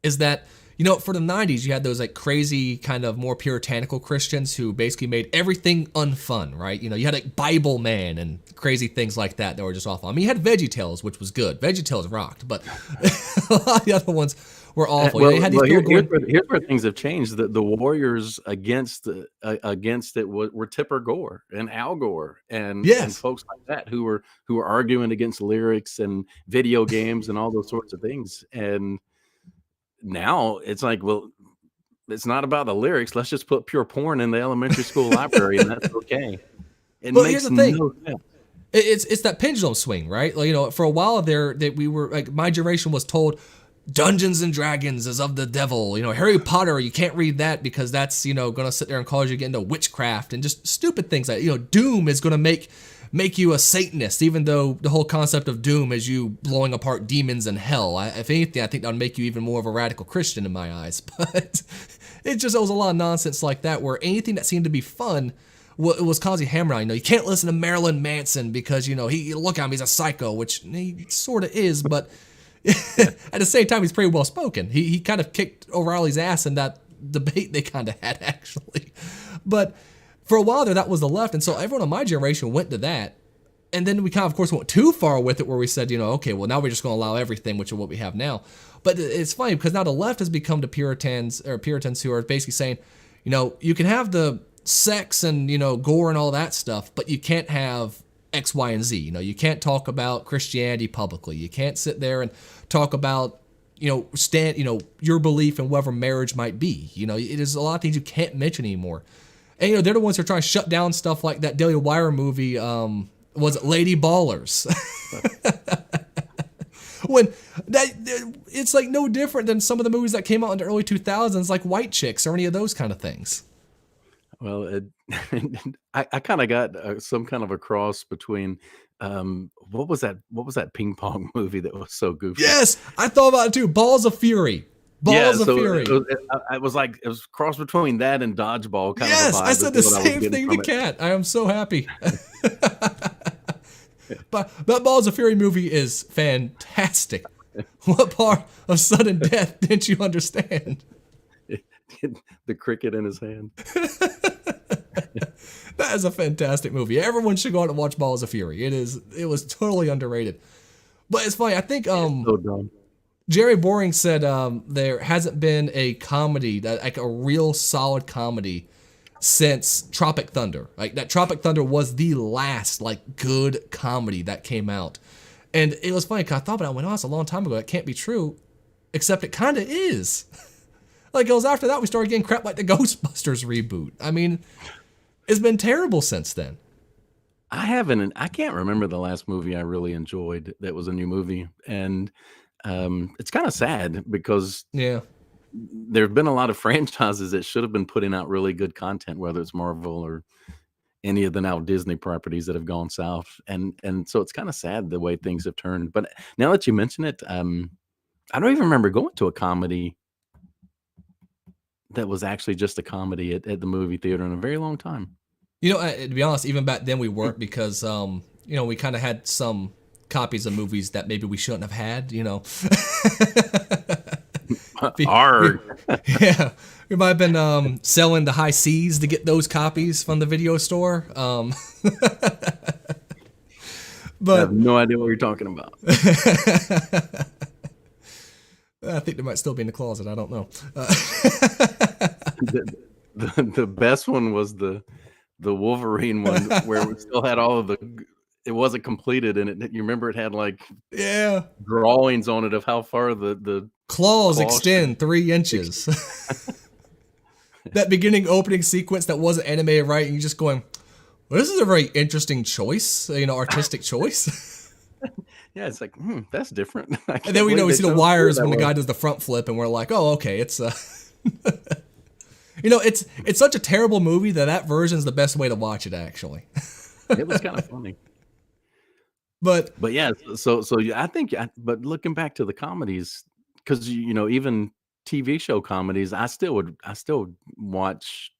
S3: is that, you know, for the 90s, you had those like crazy kind of more puritanical Christians who basically made everything unfun, right? You know, you had like Bible Man and crazy things like that were just awful. I mean, you had VeggieTales, which was good. VeggieTales rocked, but a lot of the other ones were awful.
S4: Here's where things have changed. The warriors against it were Tipper Gore and Al Gore and folks like that who were arguing against lyrics and video games and all those sorts of things. And now it's like, well, it's not about the lyrics. Let's just put pure porn in the elementary school library, and that's okay. It makes
S3: here's the thing.
S4: no sense.
S3: It's that pendulum swing, right? Like, you know, for a while there, that we were like, my generation was told Dungeons and Dragons is of the devil. You know, Harry Potter, you can't read that because that's, you know, going to sit there and cause you to get into witchcraft and just stupid things like, you know, Doom is going to make you a Satanist, even though the whole concept of Doom is you blowing apart demons in hell. If anything, I think that would make you even more of a radical Christian in my eyes. But it was a lot of nonsense like that, where anything that seemed to be fun was causing hammer on. You know, you can't listen to Marilyn Manson because, you know, look at him, he's a psycho, which he sort of is, but at the same time, he's pretty well spoken. He kind of kicked O'Reilly's ass in that debate they kind of had, actually. But for a while there, that was the left, and so everyone in my generation went to that. And then we kind of course, went too far with it, where we said, you know, okay, well, now we're just going to allow everything, which is what we have now. But it's funny, because now the left has become the Puritans who are basically saying, you know, you can have the sex and, you know, gore and all that stuff, but you can't have X, Y, and Z. You know, you can't talk about Christianity publicly. You can't sit there and talk about, you know, your belief in whatever marriage might be. You know, it is a lot of things you can't mention anymore. And, you know, they're the ones who are trying to shut down stuff like that Daily Wire movie, was it Lady Ballers? When it's like no different than some of the movies that came out in the early 2000s, like White Chicks or any of those kind of things.
S4: Well, I kind of got some kind of a cross between what was that ping pong movie that was so goofy?
S3: Yes, I thought about it too. Balls of Fury. Balls of Fury.
S4: It was cross between that and Dodgeball. Kind of a vibe.
S3: I said the same thing to Kat. I am so happy. But that Balls of Fury movie is fantastic. What part of sudden death didn't you understand?
S4: The cricket in his hand.
S3: That is a fantastic movie. Everyone should go out and watch Balls of Fury. It was totally underrated. But it's funny. I think
S4: so dumb.
S3: Jerry Boring said there hasn't been a comedy, like a real solid comedy, since Tropic Thunder. Like that Tropic Thunder was the last like good comedy that came out. And it was funny because I thought about it, I went, oh, it's a long time ago. That can't be true. Except it kind of is. Like it was after that we started getting crap like the Ghostbusters reboot. I mean, it's been terrible since then.
S4: I haven't, and I can't remember the last movie I really enjoyed that was a new movie, and it's kind of sad because
S3: Yeah.
S4: there have been a lot of franchises that should have been putting out really good content, whether it's Marvel or any of the now Disney properties that have gone south, and so it's kind of sad the way things have turned. But now that you mention it, I don't even remember going to a comedy that was actually just a comedy at the movie theater in a very long time.
S3: You know, to be honest, even back then we weren't because, you know, we kind of had some copies of movies that maybe we shouldn't have had, you know.
S4: Arg.
S3: Yeah, we might have been selling the high seas to get those copies from the video store.
S4: I
S3: But
S4: have no idea what you're talking about.
S3: I think they might still be in the closet. I don't know.
S4: The best one was the Wolverine one where we still had all of it wasn't completed, and you remember it had like
S3: Yeah.
S4: drawings on it of how far the
S3: Claws
S4: Claws
S3: extend 3 inches. That beginning opening sequence that wasn't animated right, and you're just going, well, this is a very interesting choice, you know, artistic choice.
S4: yeah, it's like that's different.
S3: And then we know we see the wires when the guy does the front flip, and we're like, oh, okay, it's you know, it's such a terrible movie that version's the best way to watch it, actually.
S4: It was kind of funny.
S3: But
S4: Yeah, so I think, but looking back to the comedies, because you know even TV show comedies, I still watch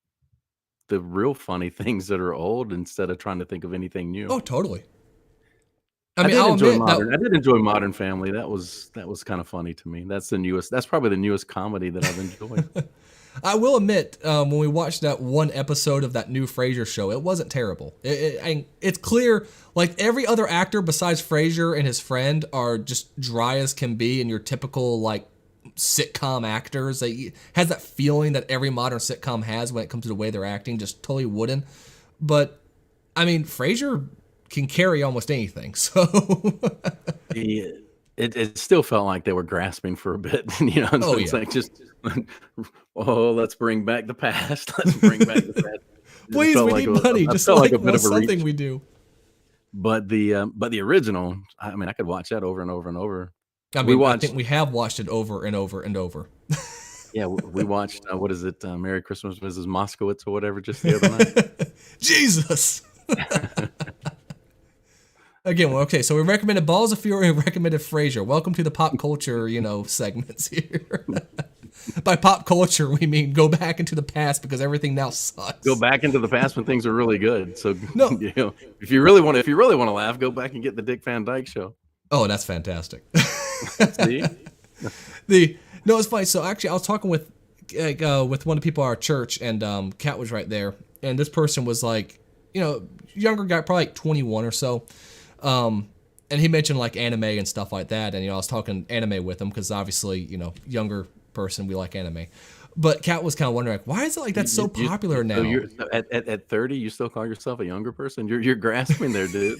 S4: the real funny things that are old instead of trying to think of anything new.
S3: oh, totally.
S4: I
S3: I mean,
S4: did
S3: I'll
S4: enjoy
S3: admit
S4: Modern. I did enjoy Modern Family. That was kind of funny to me. That's the newest. That's probably the newest comedy that I've enjoyed.
S3: I will admit, when we watched that one episode of that new Frasier show, it wasn't terrible. It's clear, like every other actor besides Frasier and his friend are just dry as can be, and your typical like sitcom actors. They has that feeling that every modern sitcom has when it comes to the way they're acting, just totally wooden. But I mean, Frasier can carry almost anything. So
S4: Yeah, it still felt like they were grasping for a bit. You know,
S3: Oh,
S4: it's
S3: yeah.
S4: like just let's bring back the past. Let's bring back the past. It
S3: please,
S4: felt
S3: we
S4: like
S3: need money.
S4: it
S3: Just
S4: felt
S3: like
S4: a bit of a
S3: something
S4: reach.
S3: we do.
S4: But the original, I mean, I could watch that over and over and over.
S3: I
S4: We
S3: mean, I
S4: watched,
S3: think we have watched it over and over and over.
S4: yeah, we watched what is it, Merry Christmas, Mrs. Moskowitz or whatever, just the other night.
S3: Jesus. Again, well, okay, so we recommended Balls of Fury and recommended Frasier. Welcome to the pop culture, you know, segments here. By pop culture, we mean go back into the past because everything now sucks.
S4: Go back into the past when things are really good. So
S3: No.
S4: you know, if you really want to laugh, go back and get the Dick Van Dyke Show.
S3: Oh, that's fantastic.
S4: See?
S3: No, it's funny. So actually, I was talking with one of the people at our church, and Kat was right there, and this person was like, you know, younger guy, probably like 21 or so. And he mentioned like anime and stuff like that. And, you know, I was talking anime with him because obviously, you know, younger person, we like anime. But Kat was kind of wondering, like, why is it like that's so popular now?
S4: So you're at 30, you still call yourself a younger person? You're grasping there, dude.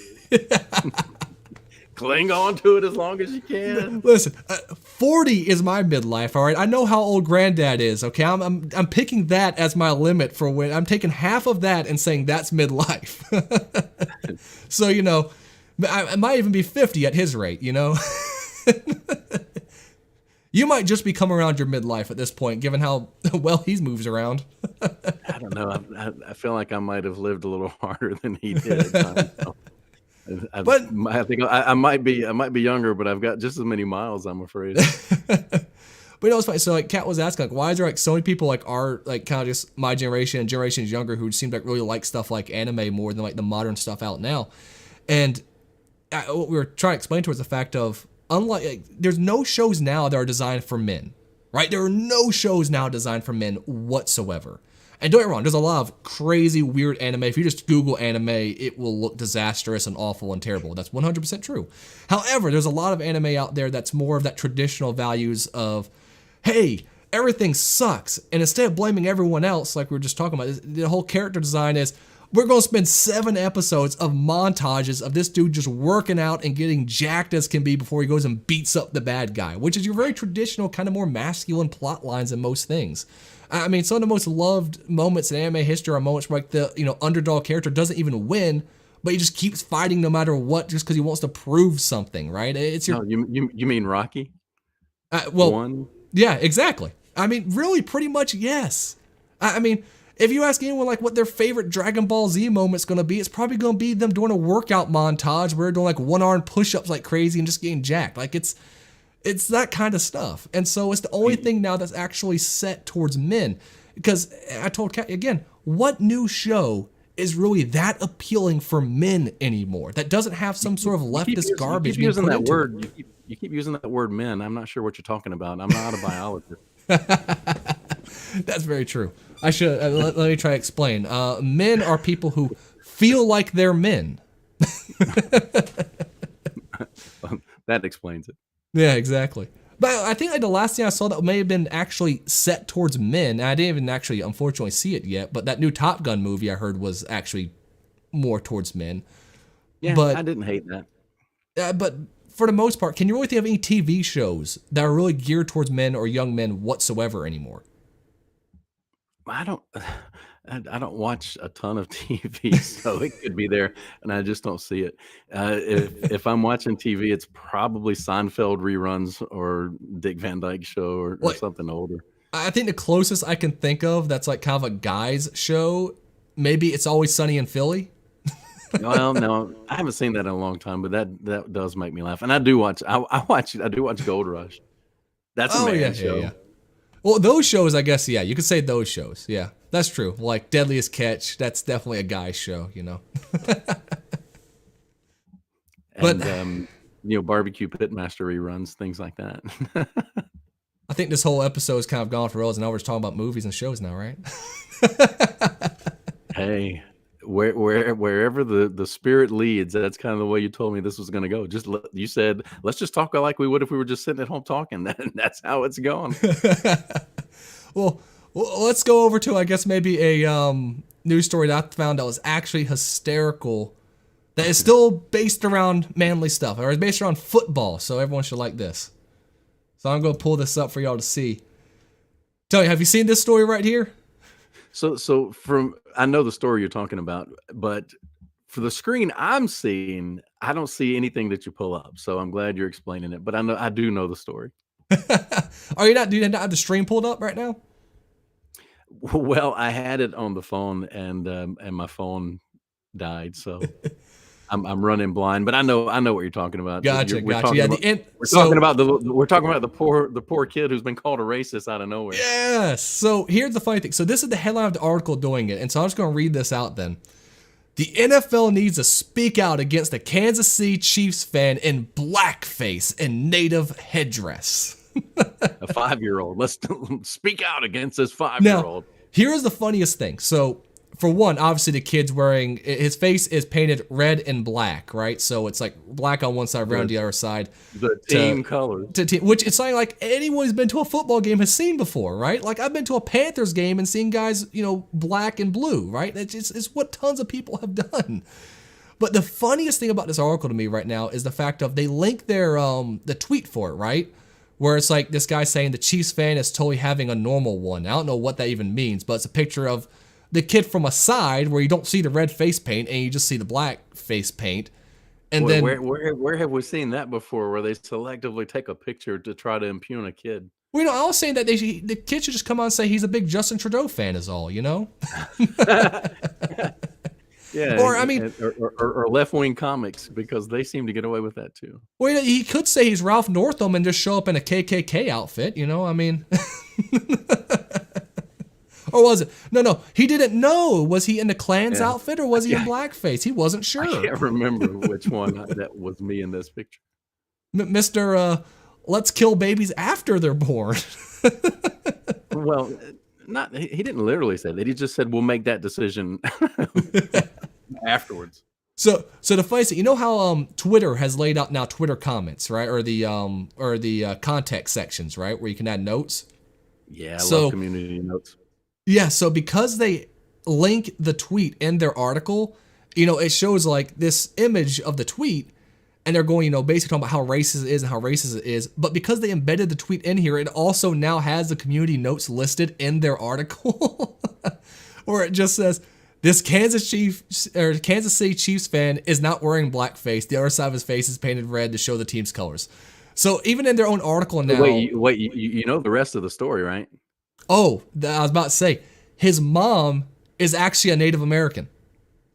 S4: Cling on to it as long as you can.
S3: Listen, 40 is my midlife, all right? I know how old granddad is, okay? I'm picking that as my limit for when I'm taking half of that and saying that's midlife. So, you know, I might even be 50 at his rate, you know? You might just be coming around your midlife at this point, given how well he moves around.
S4: I don't know. I feel like I might have lived a little harder than he did at times. So
S3: But
S4: I think I might be younger, but I've got just as many miles, I'm afraid.
S3: But you know, it's funny. So like, Kat was asking, like, why is there like so many people like our like kind of just my generation and generations younger who seem like really like stuff like anime more than like the modern stuff out now? And what we were trying to explain to her is the fact of unlike there's no shows now that are designed for men, right? There are no shows now designed for men whatsoever. And don't get me wrong, there's a lot of crazy, weird anime. If you just Google anime, it will look disastrous and awful and terrible. That's 100% true. However, there's a lot of anime out there that's more of that traditional values of, hey, everything sucks. And instead of blaming everyone else, like we were just talking about, the whole character design is, we're going to spend 7 episodes of montages of this dude just working out and getting jacked as can be before he goes and beats up the bad guy, which is your very traditional, kind of more masculine plot lines in most things. I mean, some of the most loved moments in anime history are moments where like the, you know, underdog character doesn't even win, but he just keeps fighting no matter what, just because he wants to prove something, right? It's your
S4: No, you mean Rocky
S3: well,
S4: one?
S3: yeah, exactly. I mean, really, pretty much yes. I mean, if you ask anyone like what their favorite Dragon Ball Z moment's gonna be, it's probably gonna be them doing a workout montage where they're doing like one-arm push-ups like crazy and just getting jacked. Like it's that kind of stuff. And so it's the only thing now that's actually set towards men. Because I told Kat again, what new show is really that appealing for men anymore? That doesn't have some sort of leftist garbage being put into it.
S4: You keep using that word men. I'm not sure what you're talking about. I'm not a biologist.
S3: That's very true. I should let me try to explain. Men are people who feel like they're men.
S4: That explains it.
S3: Yeah, exactly. But I think like the last thing I saw that may have been actually set towards men, and I didn't even actually unfortunately see it yet, but that new Top Gun movie I heard was actually more towards men.
S4: Yeah,
S3: But
S4: I didn't hate that.
S3: but for the most part, can you really think of any TV shows that are really geared towards men or young men whatsoever anymore?
S4: I don't I don't watch a ton of TV, so it could be there, and I just don't see it. If I'm watching TV, it's probably Seinfeld reruns or Dick Van Dyke Show or
S3: Like,
S4: something older.
S3: I think the closest I can think of that's like kind of a guy's show, maybe It's Always Sunny in Philly.
S4: Well, no, I haven't seen that in a long time, but that does make me laugh. And I do watch Gold Rush. That's a man show.
S3: Well, those shows, I guess, yeah, you could say those shows. Yeah, that's true. Like Deadliest Catch, that's definitely a guy's show, you know. But
S4: And Barbecue Pitmaster reruns, things like that.
S3: I think this whole episode is kind of gone for rails, and now we're just talking about movies and shows now, right?
S4: Hey, wherever the spirit leads, that's kind of the way you told me this was going to go. You said, let's just talk like we would if we were just sitting at home talking. That's how it's going.
S3: Well, let's go over to, I guess, maybe a news story that I found that was actually hysterical. That is still based around manly stuff, or it's based around football, so everyone should like this. So I'm going to pull this up for y'all to see. Tell you, have you seen this story right here?
S4: So I know the story you're talking about, but for the screen I'm seeing, I don't see anything that you pull up. So I'm glad you're explaining it, but I do know the story.
S3: Do you not have the stream pulled up right now?
S4: Well, I had it on the phone and my phone died, so I'm running blind. But I know what you're talking about.
S3: Gotcha.
S4: We're
S3: Yeah,
S4: talking about the poor kid who's been called a racist out of nowhere.
S3: Yes. So here's the funny thing. So this is the headline of the article doing it, and so I'm just going to read this out then. The NFL needs to speak out against the Kansas City Chiefs fan in blackface and native headdress.
S4: A 5-year-old. Let's speak out against this 5-year-old.
S3: Now, here's the funniest thing. So, for one, obviously the kid's wearing, his face is painted red and black, right? So it's like black on one side, red on the other side.
S4: The team colors.
S3: Which it's something like anyone who's been to a football game has seen before, right? Like I've been to a Panthers game and seen guys, black and blue, right? It's what tons of people have done. But the funniest thing about this article to me right now is the fact of they link their the tweet for it, right? Where it's like this guy saying the Chiefs fan is totally having a normal one. I don't know what that even means, but it's a picture of the kid from a side where you don't see the red face paint and you just see the black face paint. And then
S4: where have we seen that before? Where they selectively take a picture to try to impugn a kid?
S3: Well, I was saying that the kid should just come out and say he's a big Justin Trudeau fan is all,
S4: Yeah,
S3: or I mean,
S4: or left-wing comics, because they seem to get away with that too.
S3: Well, he could say he's Ralph Northam and just show up in a KKK outfit, I mean. Or was it? No, he didn't know. Was he in the Klan's outfit or was he in blackface? He wasn't sure.
S4: I can't remember which one that was me in this picture.
S3: Mr. Let's kill babies after they're born.
S4: Well, he didn't literally say that. He just said we'll make that decision afterwards.
S3: So the funny thing, how Twitter has laid out now Twitter comments, right? Or the contact sections, right? Where you can add notes.
S4: Yeah, I love community notes.
S3: Yeah, so because they link the tweet in their article, it shows like this image of the tweet, and they're going, basically talking about how racist it is and how racist it is. But because they embedded the tweet in here, it also now has the community notes listed in their article, where it just says, This Kansas City Chiefs fan is not wearing blackface. The other side of his face is painted red to show the team's colors. So even in their own article now.
S4: Wait, you know the rest of the story, right?
S3: Oh, I was about to say, his mom is actually a Native American.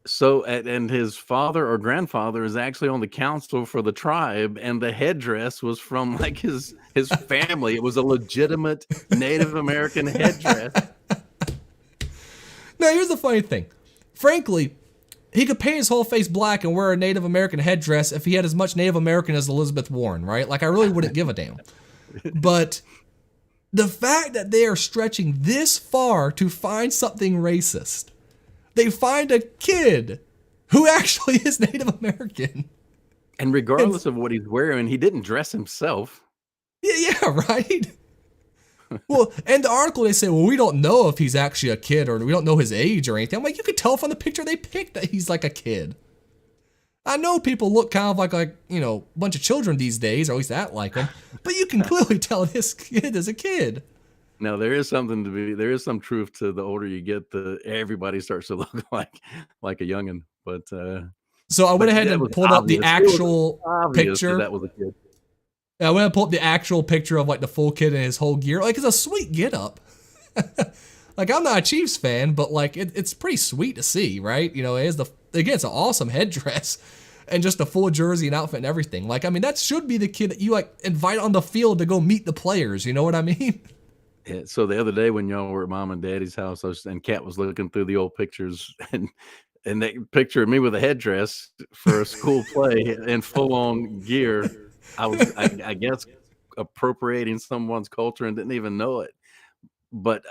S4: So, and his father or grandfather is actually on the council for the tribe, and the headdress was from like his family. It was a legitimate Native American headdress.
S3: Now, here's the funny thing. Frankly, he could paint his whole face black and wear a Native American headdress if he had as much Native American as Elizabeth Warren, right? Like, I really wouldn't give a damn. But the fact that they are stretching this far to find something racist, they find a kid who actually is Native American.
S4: And regardless of what he's wearing, he didn't dress himself.
S3: Yeah, right? Well, in the article, they say, well, we don't know if he's actually a kid or we don't know his age or anything. I'm like, you could tell from the picture they picked that he's like a kid. I know people look kind of like a bunch of children these days, or at least act like them, but you can clearly tell this kid is a kid.
S4: Now, there is some truth to the older you get, everybody starts to look like a youngin'. But
S3: so I went ahead and pulled up the actual picture.
S4: That was a kid.
S3: I went and pulled up the actual picture of like the full kid and his whole gear. Like, it's a sweet get up. Like, I'm not a Chiefs fan, but like it's pretty sweet to see, right? It is it's an awesome headdress and just a full jersey and outfit and everything. Like, I mean, that should be the kid that you like invite on the field to go meet the players. You know what I mean?
S4: Yeah, so the other day when y'all were at Mom and Daddy's house, and Kat was looking through the old pictures, and they picture of me with a headdress for a school play and full on gear. I guess appropriating someone's culture and didn't even know it, but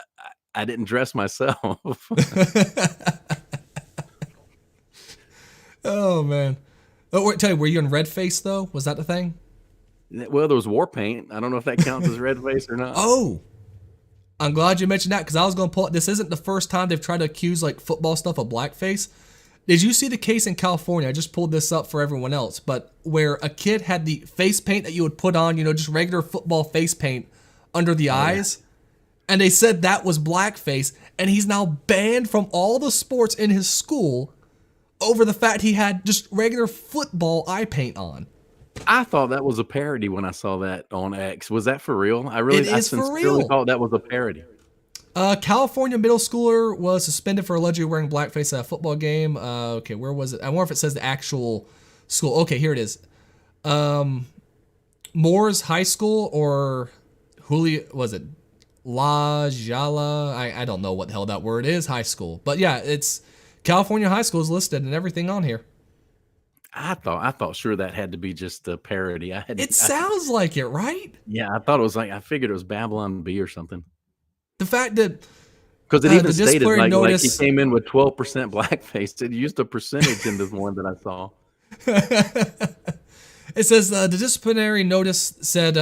S4: I didn't dress myself.
S3: Oh man! Oh, wait, tell you, were you in red face though? Was that the thing?
S4: Well, there was war paint. I don't know if that counts as red face or not.
S3: Oh. I'm glad you mentioned that because I was going to pull it. This isn't the first time they've tried to accuse like football stuff of blackface. Did you see the case in California? I just pulled this up for everyone else, but where a kid had the face paint that you would put on, just regular football face paint under the eyes, and they said that was blackface, and he's now banned from all the sports in his school over the fact he had just regular football eye paint on.
S4: I thought that was a parody when I saw that on X. Was that for real? I sincerely thought that was a parody.
S3: California middle schooler was suspended for allegedly wearing blackface at a football game. Okay, where was it? I wonder if it says the actual school. Okay, here it is. Moore's High School or was it La Jala? I don't know what the hell that word is, high school. But yeah, it's California High School is listed and everything on here.
S4: I thought sure that had to be just a parody.
S3: It sounds like it, right?
S4: Yeah, I thought it was I figured it was Babylon Bee or something.
S3: The fact that
S4: because it even stated like he came in with 12% blackface. It used a percentage in this one that I saw.
S3: It says the disciplinary notice said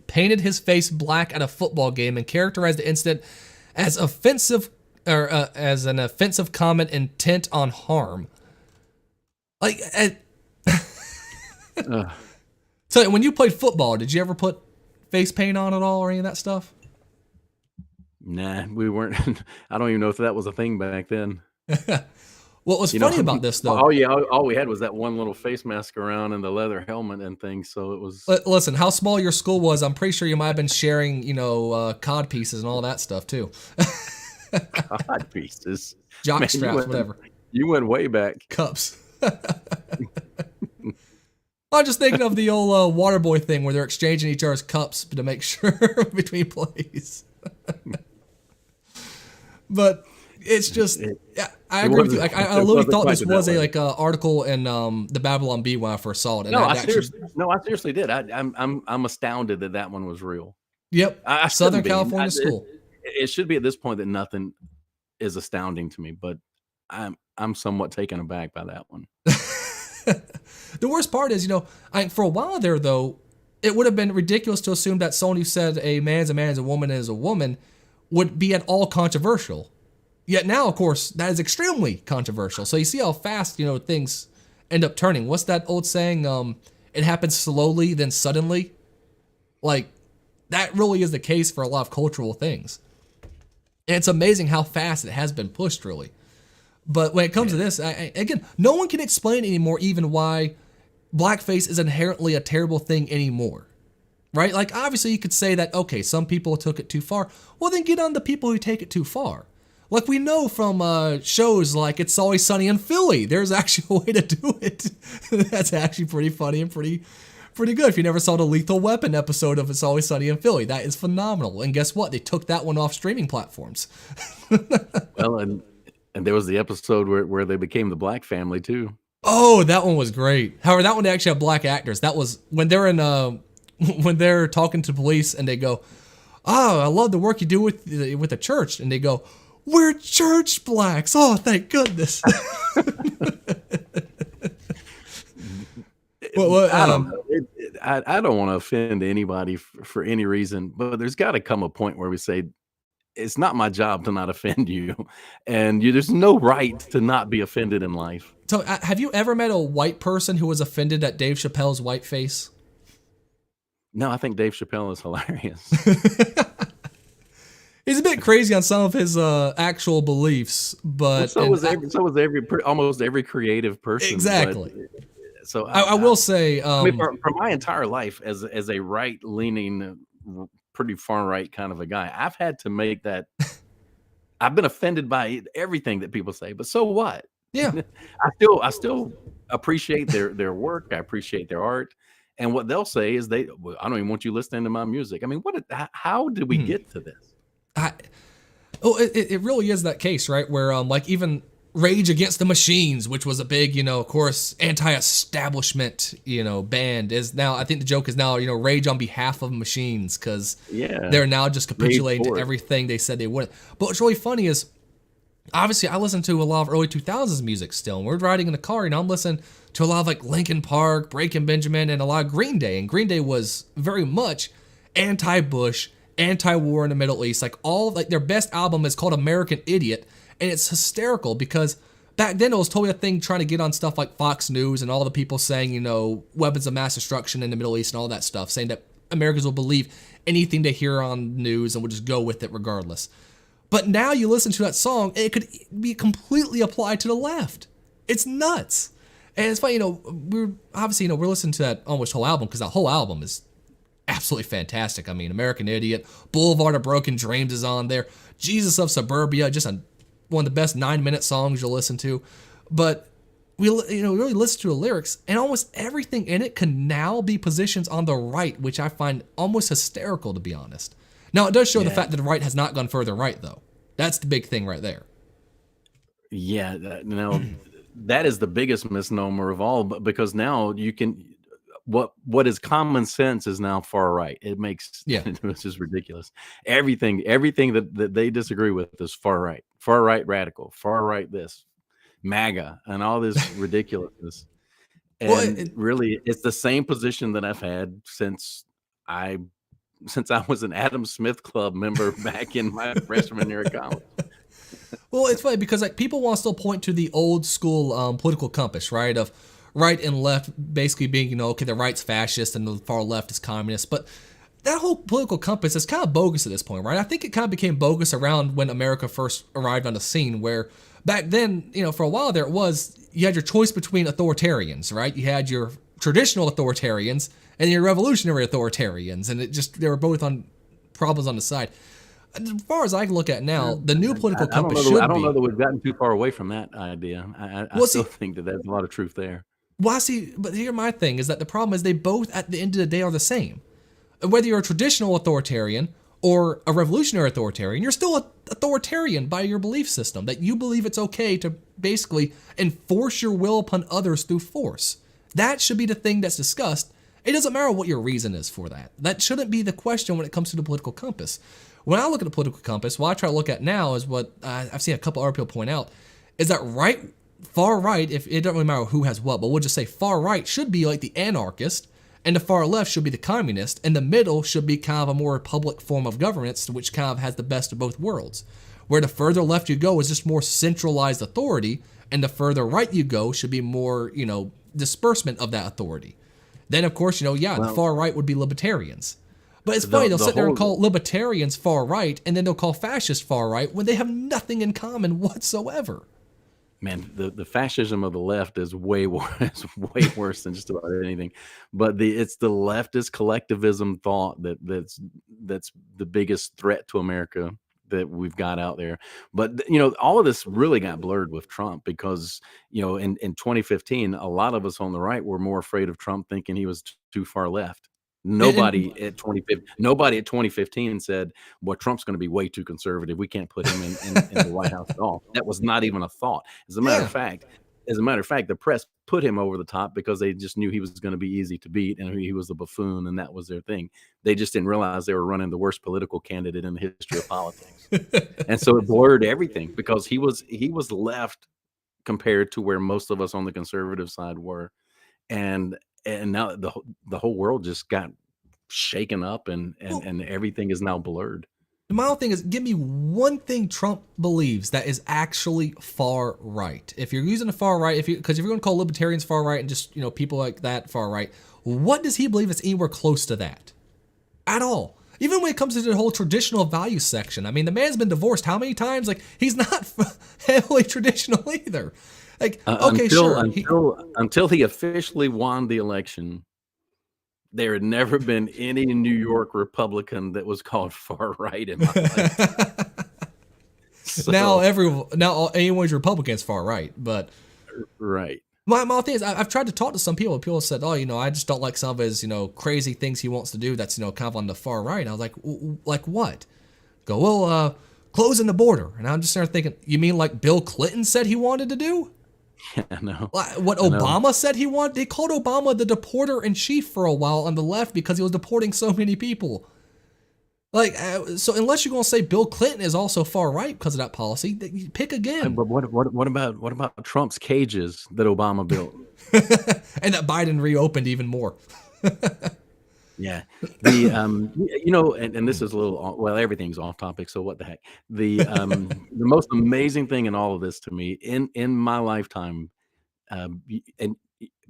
S3: painted his face black at a football game and characterized the incident as offensive or as an offensive comment intent on harm. Like. So when you played football, did you ever put face paint on at all or any of that stuff?
S4: Nah, we weren't. I don't even know if that was a thing back then.
S3: What was funny about this though?
S4: Oh yeah, all we had was that one little face mask around and the leather helmet and things. So it was.
S3: Listen, how small your school was, I'm pretty sure you might have been sharing, cod pieces and all that stuff too.
S4: Cod pieces,
S3: jock straps, whatever.
S4: You went way back.
S3: Cups. I'm just thinking of the old water boy thing where they're exchanging each other's cups to make sure between plays. But it's just, I agree with you. Like, I literally thought this was a article in the Babylon Bee when I first saw it. And
S4: I seriously did. I'm astounded that one was real.
S3: Yep, Southern California school.
S4: It should be at this point that nothing is astounding to me, but I'm somewhat taken aback by that one.
S3: The worst part is, for a while there, though, it would have been ridiculous to assume that someone who said a man's a man, a woman is a woman would be at all controversial. Yet now, of course, that is extremely controversial. So you see how fast, things end up turning. What's that old saying? It happens slowly, then suddenly. Like, that really is the case for a lot of cultural things. And it's amazing how fast it has been pushed, really. But when it comes to this, again, no one can explain anymore even why blackface is inherently a terrible thing anymore. Right? Like, obviously you could say that, okay, some people took it too far. Well, then get on the people who take it too far. Like we know from shows like It's Always Sunny in Philly, there's actually a way to do it. That's actually pretty funny and pretty good. If you never saw the Lethal Weapon episode of It's Always Sunny in Philly, that is phenomenal. And guess what? They took that one off streaming platforms.
S4: Well, and there was the episode where they became the Black family too.
S3: Oh, that one was great. However, that one they actually have black actors. That was when they're in when they're talking to police and they go, "Oh, I love the work you do with the church," and they go, "We're church blacks." Oh, thank goodness.
S4: I don't know. I don't want to offend anybody for any reason, but there's got to come a point where we say, it's not my job to not offend you, and there's no right to not be offended in life.
S3: So, have you ever met a white person who was offended at Dave Chappelle's white face?
S4: No, I think Dave Chappelle is hilarious.
S3: He's a bit crazy on some of his actual beliefs, but
S4: so was almost every creative person.
S3: Exactly.
S4: So
S3: I will say,
S4: I mean, for my entire life as a right leaning, pretty far right kind of a guy, I've had to make that. I've been offended by everything that people say, but so what?
S3: Yeah,
S4: I still appreciate their work. I appreciate their art, and what they'll say is I don't even want you listening to my music. I mean, how did we get to this?
S3: It really is that case, right? Where like even Rage Against the Machines, which was a big, of course, anti-establishment, band, is now, I think the joke is now, Rage on behalf of machines, because they're now just capitulating to everything they said they wouldn't. But what's really funny is, obviously, I listen to a lot of early 2000s music still, and we're riding in the car, I'm listening to a lot of like Linkin Park, Breaking Benjamin, and a lot of Green Day, and Green Day was very much anti-Bush, anti-war in the Middle East. Like their best album is called American Idiot, and it's hysterical because back then it was totally a thing trying to get on stuff like Fox News and all the people saying, weapons of mass destruction in the Middle East and all that stuff, saying that Americans will believe anything they hear on news and will just go with it regardless. But now you listen to that song, and it could be completely applied to the left. It's nuts. And it's funny, we're listening to that almost whole album because that whole album is absolutely fantastic. I mean, American Idiot, Boulevard of Broken Dreams is on there. Jesus of Suburbia, just one of the best 9-minute songs you'll listen to. But we really listen to the lyrics, and almost everything in it can now be positions on the right, which I find almost hysterical, to be honest. Now, it does show the fact that the right has not gone further right, though. That's the big thing right there.
S4: Yeah, that is the biggest misnomer of all, because now you can. What is common sense is now far right. It makes it's just ridiculous. Everything that they disagree with is far right radical, far right this, MAGA, and all this ridiculousness. And really, it's the same position that I've had since I was an Adam Smith Club member back in my freshman year of college.
S3: Well, it's funny because like people want to still point to the old school political compass, right? Of right and left basically being, okay, the right's fascist and the far left is communist. But that whole political compass is kind of bogus at this point, right? I think it kind of became bogus around when America first arrived on the scene, where back then, for a while there, you had your choice between authoritarians, right? You had your traditional authoritarians and your revolutionary authoritarians, and they were both on problems on the side. As far as I can look at now, the new political compass should be.
S4: I don't know that we've gotten too far away from that idea. I still think that there's a lot of truth there.
S3: Well, see, but here my thing is that the problem is they both, at the end of the day, are the same. Whether you're a traditional authoritarian or a revolutionary authoritarian, you're still an authoritarian by your belief system, that you believe it's okay to basically enforce your will upon others through force. That should be the thing that's discussed. It doesn't matter what your reason is for that. That shouldn't be the question when it comes to the political compass. When I look at the political compass, what I try to look at now is what I've seen a couple other people point out, is that far right, if it doesn't really matter who has what, but we'll just say far right should be like the anarchist, and the far left should be the communist, and the middle should be kind of a more republic form of governance, which kind of has the best of both worlds. Where the further left you go is just more centralized authority, and the further right you go should be more, disbursement of that authority. Then, of course, the far right would be libertarians. But it's funny, they'll sit there and call libertarians far right, and then they'll call fascists far right when they have nothing in common whatsoever.
S4: Man, the fascism of the left is way worse, is way worse than just about anything. But it's the leftist collectivism thought that's the biggest threat to America that we've got out there. But all of this really got blurred with Trump because in 2015, a lot of us on the right were more afraid of Trump, thinking he was too far left.
S3: And
S4: Nobody at 2015 said, "Well, Trump's going to be way too conservative. We can't put him in the White House at all." That was not even a thought. As a matter of
S3: yeah,
S4: fact, as a matter of fact, the press put him over the top because they just knew he was going to be easy to beat and he was a buffoon, and that was their thing. They just didn't realize they were running the worst political candidate in the history of politics, and so it blurred everything because he was left compared to where most of us on the conservative side were, and now the whole world just got shaken up,
S3: well,
S4: and everything is now blurred.
S3: my whole thing is, give me one thing Trump believes that is actually far right. If you're using the far right, because if you're going to call libertarians far right and just people like that far right, what does he believe is anywhere close to that at all? Even when it comes to the whole traditional value section, I mean, the man's been divorced how many times? Like, he's not heavily traditional either. Like, okay,
S4: Until
S3: sure,
S4: until he officially won the election, there had never been any New York Republican that was called far right in my life.
S3: now
S4: So
S3: anyone's Republican is far right, but
S4: right.
S3: my thing is, I've tried to talk to some people. People said, "Oh, I just don't like some of his, crazy things he wants to do. That's, kind of on the far right." And I was like, "Like what?" Go, well, closing the border. And I'm just there thinking, you mean like Bill Clinton said he wanted to do?
S4: Yeah, I know.
S3: Like, what
S4: I know.
S3: Obama said he wanted? They called Obama the deporter in chief for a while on the left because he was deporting so many people. Like, so unless you're gonna say Bill Clinton is also far right because of that policy, pick again.
S4: But what about Trump's cages that Obama built?
S3: And that Biden reopened even more.
S4: Yeah. And this is a little well, everything's off topic, so what the heck. The most amazing thing in all of this to me in my lifetime, and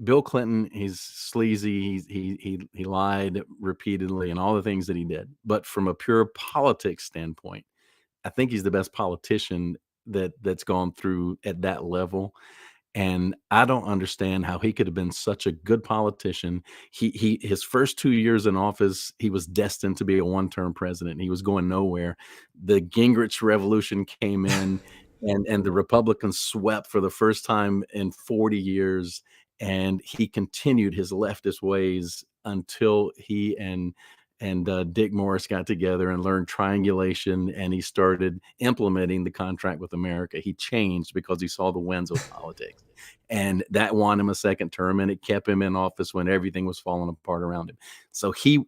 S4: Bill Clinton, he's sleazy, he lied repeatedly and all the things that he did. But from a pure politics standpoint, I think he's the best politician that's gone through at that level. And I don't understand how he could have been such a good politician. His first 2 years in office, he was destined to be a one-term president. He was going nowhere. The Gingrich revolution came in, and the Republicans swept for the first time in 40 years, and he continued his leftist ways until he and Dick Morris got together and learned triangulation, and he started implementing the contract with America. He changed because he saw the winds of politics, and that won him a second term, and it kept him in office when everything was falling apart around him. So he,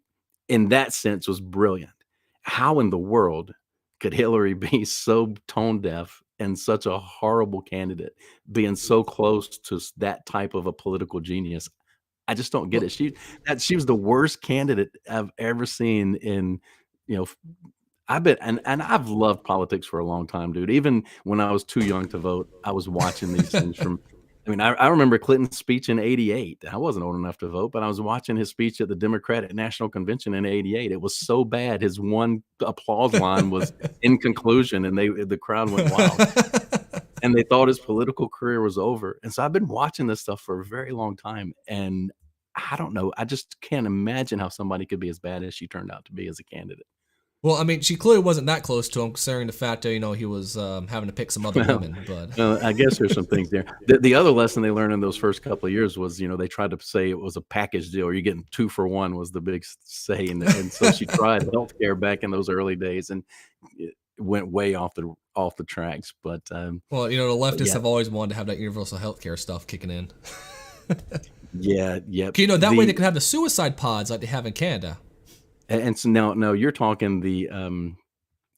S4: in that sense, was brilliant. How in the world could Hillary be so tone deaf and such a horrible candidate, being so close to that type of a political genius? I just don't get
S3: Well,
S4: it. She was the worst candidate I've ever seen in, you know, I bet, and I've loved politics for a long time, dude. Even when I was too young to vote, I was watching these things from. I mean, I remember Clinton's speech in '88. I wasn't old enough to vote, but I was watching his speech at the Democratic National Convention in '88. It was so bad. His one applause line was in conclusion, and the crowd went wild, and they thought his political career was over. And so I've been watching this stuff for a very long time, and I don't know. I just can't imagine how somebody could be as bad as she turned out to be as a candidate.
S3: well, I mean, she clearly wasn't that close to him, considering the fact that he was having to pick some other
S4: Well,
S3: women. But
S4: I guess there's some things there. The other lesson they learned in those first couple of years was, they tried to say it was a package deal. You're getting 2 for 1 was the big saying, and so she tried healthcare back in those early days, and it went way off the tracks.
S3: well, the leftists
S4: Yeah,
S3: have always wanted to have that universal health care stuff kicking in.
S4: yeah, yep.
S3: That way they can have the suicide pods like they have in Canada.
S4: And so now, no, you're talking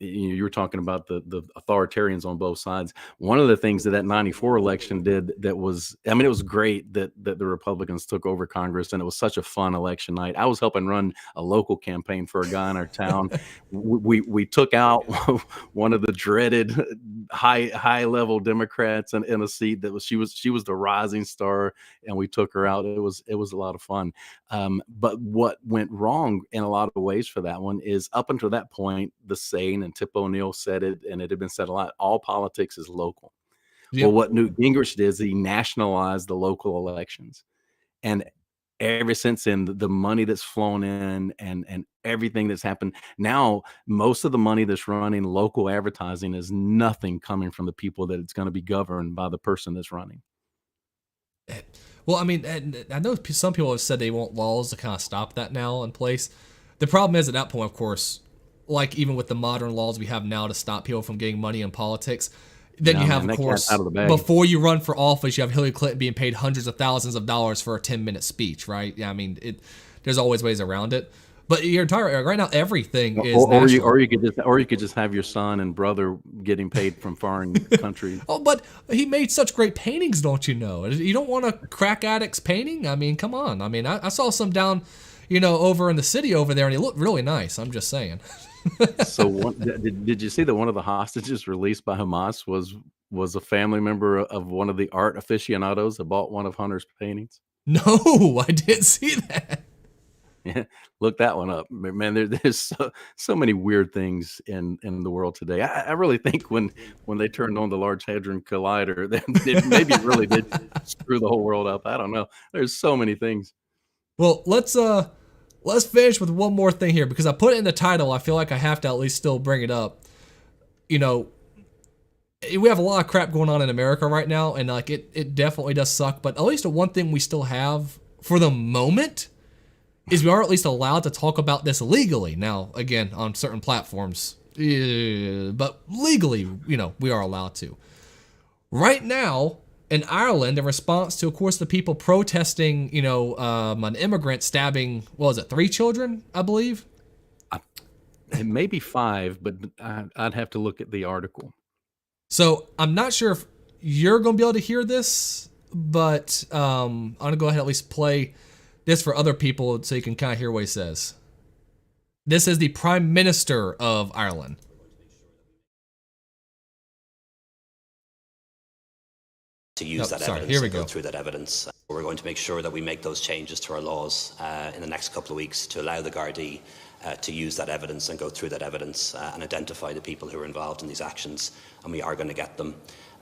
S4: you were talking about the authoritarians on both sides. One of the things that '94 election did that was, I mean, it was great that the Republicans took over Congress, and it was such a fun election night. I was helping run a local campaign for a guy in our town. We took out one of the dreaded high level Democrats in a seat that was she was the rising star, and we took her out. It was a lot of fun. But what went wrong in a lot of ways for that one is, up until that point, the saying, and Tip O'Neill said it, and it had been said a lot, all politics is local.
S3: Yep.
S4: Well, what Newt Gingrich did is he nationalized the local elections. And ever since then, the money that's flown in and everything that's happened, now most of the money that's running local advertising is nothing coming from the people that it's going to be governed by the person that's running.
S3: Well, I mean, and I know some people have said they want laws to kind of stop that now in place. The problem is at that point, of course, like even with the modern laws we have now to stop people from getting money in politics, then
S4: No,
S3: you have,
S4: man,
S3: of
S4: that cat's
S3: course,
S4: out of the bag.
S3: before you run for office, you have Hillary Clinton being paid hundreds of thousands of dollars for a 10-minute speech, right? Yeah, I mean, there's always ways around it. But your entire right now, everything is national.
S4: Or you could just have your son and brother getting paid from foreign countries.
S3: Oh, but he made such great paintings, don't you know? You don't want a crack addict's painting? I mean, come on. I mean, I saw some down, over in the city over there, and he looked really nice. I'm just saying.
S4: So did you see that one of the hostages released by Hamas was a family member of one of the art aficionados that bought one of Hunter's paintings?
S3: No, I didn't see that.
S4: Yeah, look that one up, man. There's so many weird things in the world today. I really think when they turned on the Large Hadron Collider, it maybe really did screw the whole world up. I don't know. There's so many things.
S3: Well, let's finish with one more thing here because I put it in the title. I feel like I have to at least still bring it up. We have a lot of crap going on in America right now, and like it definitely does suck. But at least the one thing we still have for the moment is we are at least allowed to talk about this legally. Now, again, on certain platforms, but legally, we are allowed to. Right now, in Ireland, in response to, of course, the people protesting, an immigrant stabbing, 3 children, I believe?
S4: It may be 5, but I'd have to look at the article.
S3: So I'm not sure if you're going to be able to hear this, but I'm going to go ahead and at least play this for other people so you can kind of hear what he says. This is the Prime Minister of Ireland.
S5: To use that
S3: sorry,
S5: evidence
S3: here we
S5: and go
S3: go.
S5: through that evidence. We're going to make sure that we make those changes to our laws in the next couple of weeks to allow the Gardaí to use that evidence and go through that evidence and identify the people who are involved in these actions, and we are going to get them.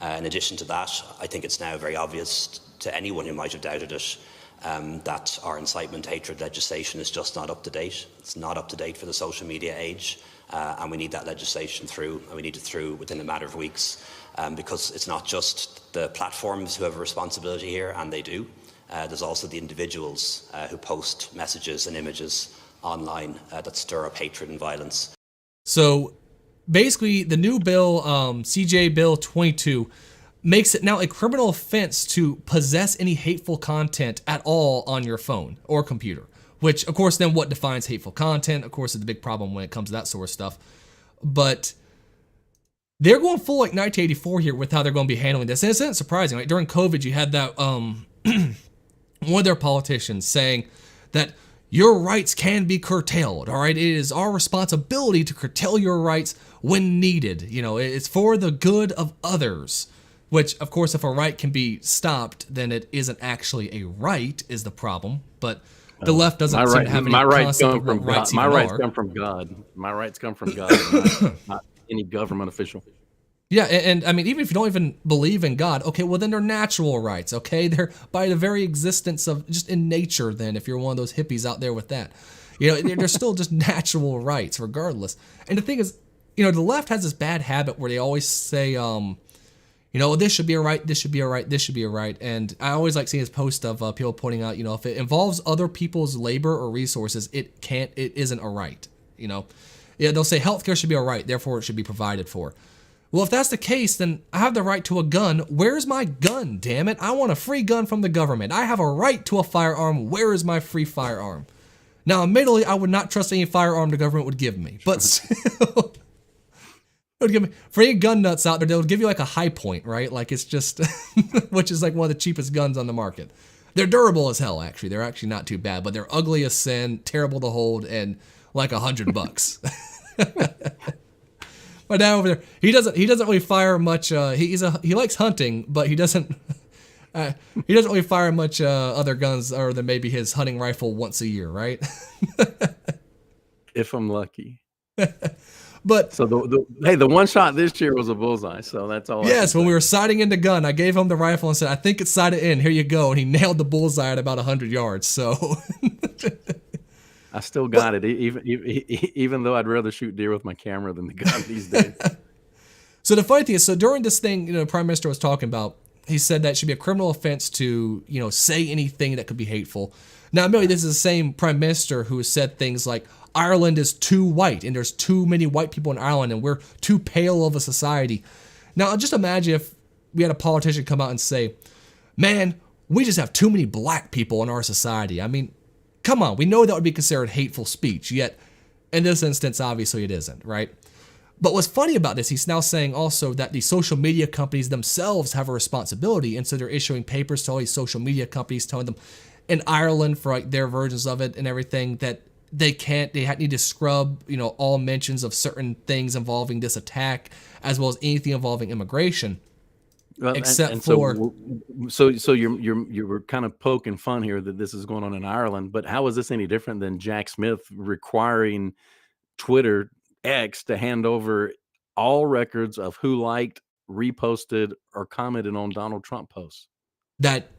S5: In addition to that, I think it's now very obvious to anyone who might have doubted it that our incitement to hatred legislation is just not up to date. It's not up to date for the social media age, and we need that legislation through, and we need it through within a matter of weeks, because it's not just the platforms who have a responsibility here, and they do. There's also the individuals who post messages and images online that stir up hatred and violence.
S3: So basically, the new bill, CJ Bill 22, makes it now a criminal offense to possess any hateful content at all on your phone or computer, which, of course, then what defines hateful content, of course, is the big problem when it comes to that sort of stuff. But they're going full like 1984 here with how they're going to be handling this. And it isn't surprising. Like during COVID, you had that one of their politicians saying that your rights can be curtailed, all right? It is our responsibility to curtail your rights when needed. It's for the good of others. Which, of course, if a right can be stopped, then it isn't actually a right, is the problem. But the left doesn't seem to have any concept of what rights even are.
S4: My rights come from God. My rights come from God, not any government official.
S3: Yeah, and I mean, even if you don't even believe in God, okay, well, then they're natural rights, okay? They're by the very existence of just in nature, then, if you're one of those hippies out there with that. They're still just natural rights, regardless. And the thing is, the left has this bad habit where they always say, this should be a right, this should be a right, this should be a right. And I always like seeing this post of people pointing out, if it involves other people's labor or resources, it isn't a right. They'll say healthcare should be a right, therefore it should be provided for. Well, if that's the case, then I have the right to a gun. Where's my gun, damn it? I want a free gun from the government. I have a right to a firearm. Where is my free firearm? Now, admittedly, I would not trust any firearm the government would give me, but still. Would give me, for any gun nuts out there, they'll give you like a high point, right? Like it's just, which is like one of the cheapest guns on the market. They're durable as hell, actually. They're actually not too bad, but they're ugly as sin, terrible to hold, and like $100. My dad over there, he doesn't really fire much. He likes hunting, but he doesn't really fire much other guns other than maybe his hunting rifle once a year, right?
S4: If I'm lucky.
S3: But
S4: So the one shot this year was a bullseye. So that's all.
S3: yes, when we were sighting in the gun, I gave him the rifle and said, "I think it's sighted in. Here you go." And he nailed the bullseye at about 100 yards. So
S4: I still got it, even though I'd rather shoot deer with my camera than the gun these days.
S3: So the funny thing is, so during this thing, the Prime Minister was talking about, he said that it should be a criminal offense to, say anything that could be hateful. Now, admittedly, this is the same Prime Minister who has said things like, Ireland is too white, and there's too many white people in Ireland, and we're too pale of a society. Now, just imagine if we had a politician come out and say, man, we just have too many black people in our society. I mean, come on, we know that would be considered hateful speech, yet in this instance, obviously it isn't, right? But what's funny about this, he's now saying also that the social media companies themselves have a responsibility, and so they're issuing papers to all these social media companies telling them in Ireland for like their versions of it and everything that they need to scrub, all mentions of certain things involving this attack, as well as anything involving immigration.
S4: Well,
S3: Except
S4: so you were kind of poking fun here that this is going on in Ireland, but how is this any different than Jack Smith requiring Twitter X to hand over all records of who liked, reposted, or commented on Donald Trump posts?
S3: That,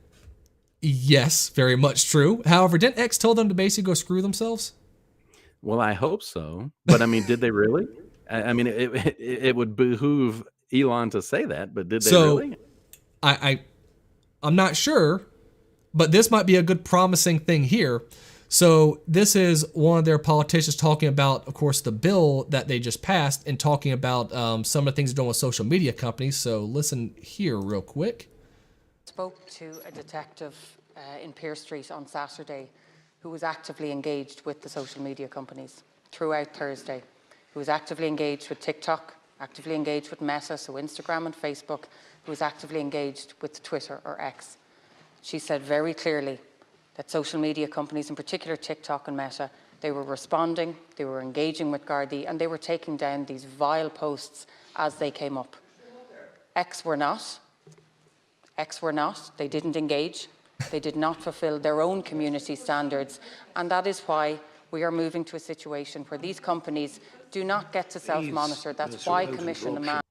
S3: yes, very much true. However, didn't X tell them to basically go screw themselves?
S4: Well, I hope so, but I mean, did they really? I mean, it would behoove Elon to say that, but did they really?
S3: I'm not sure, but this might be a good promising thing here. So this is one of their politicians talking about, of course, the bill that they just passed and talking about some of the things they're doing with social media companies. So listen here real quick.
S6: Spoke to a detective in Pearse Street on Saturday who was actively engaged with the social media companies throughout Thursday, who was actively engaged with TikTok, actively engaged with Meta, so Instagram and Facebook, who was actively engaged with Twitter or X. She said very clearly that social media companies, in particular TikTok and Meta, they were responding, they were engaging with Gardaí, and they were taking down these vile posts as they came up. X were not. They didn't engage. They did not fulfill their own community standards. And that is why we are moving to a situation where these companies do not get to self-monitor. That's why Commission the Man.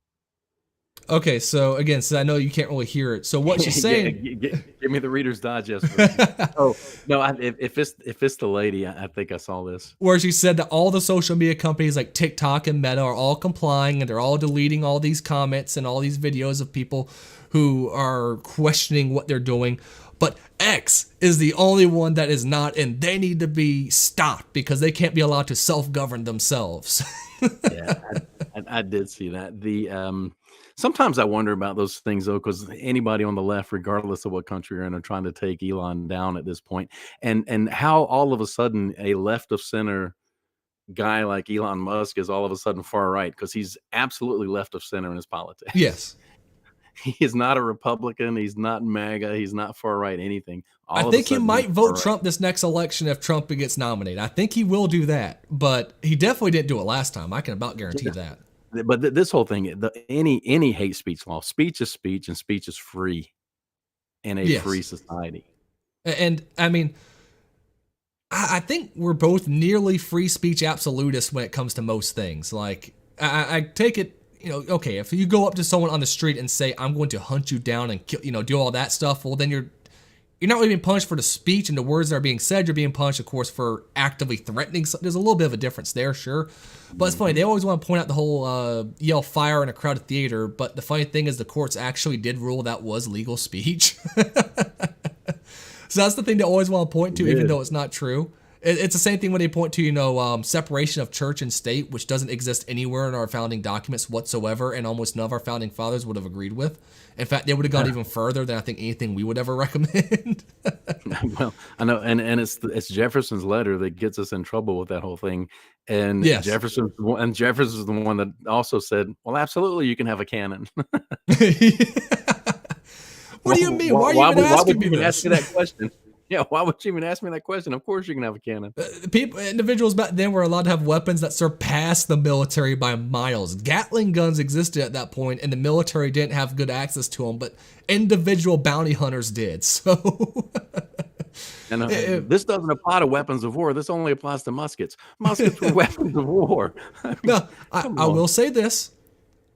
S3: Okay, so again, so I know you can't really hear it. So what she's saying...
S4: Give me the Reader's Digest. Oh, no, if it's the lady, I think I saw this.
S3: Where she said that all the social media companies like TikTok and Meta are all complying and they're all deleting all these comments and all these videos of people who are questioning what they're doing. But X is the only one that is not, and they need to be stopped because they can't be allowed to self-govern themselves.
S4: Yeah, I did see that. Sometimes I wonder about those things, though, because anybody on the left, regardless of what country you're in, are trying to take Elon down at this point. And how all of a sudden a left of center guy like Elon Musk is all of a sudden far right, because he's absolutely left of center in his politics.
S3: Yes.
S4: He is not a Republican. He's not MAGA. He's not far right anything.
S3: I think he might vote Trump this next election if Trump gets nominated. I think he will do that, but he definitely didn't do it last time. I can about guarantee that.
S4: But this whole thing, any hate speech law, speech is speech, and speech is free in a free society. And
S3: I mean, I think we're both nearly free speech absolutists when it comes to most things. Like, I take it, okay, if you go up to someone on the street and say, I'm going to hunt you down and kill, do all that stuff, well, then you're not really being punished for the speech and the words that are being said. You're being punished, of course, for actively threatening. There's a little bit of a difference there, sure. But it's funny. They always want to point out the whole yell fire in a crowded theater. But the funny thing is the courts actually did rule that was legal speech. So that's the thing they always want to point to, even though it's not true. It's the same thing when they point to, separation of church and state, which doesn't exist anywhere in our founding documents whatsoever, and almost none of our founding fathers would have agreed with. In fact, they would have gone even further than I think anything we would ever recommend.
S4: Well, I know, and it's Jefferson's letter that gets us in trouble with that whole thing. And
S3: yes.
S4: Jefferson's the one that also said, "Well, absolutely, you can have a cannon."
S3: What do you mean? Why are you even asking me this?
S4: Ask me that question? Yeah, why would you even ask me that question? Of course you can have a cannon.
S3: Individuals back then were allowed to have weapons that surpassed the military by miles. Gatling guns existed at that point, and the military didn't have good access to them, but individual bounty hunters did. So,
S4: And this doesn't apply to weapons of war. This only applies to muskets. Muskets were weapons of war.
S3: No, I will say this.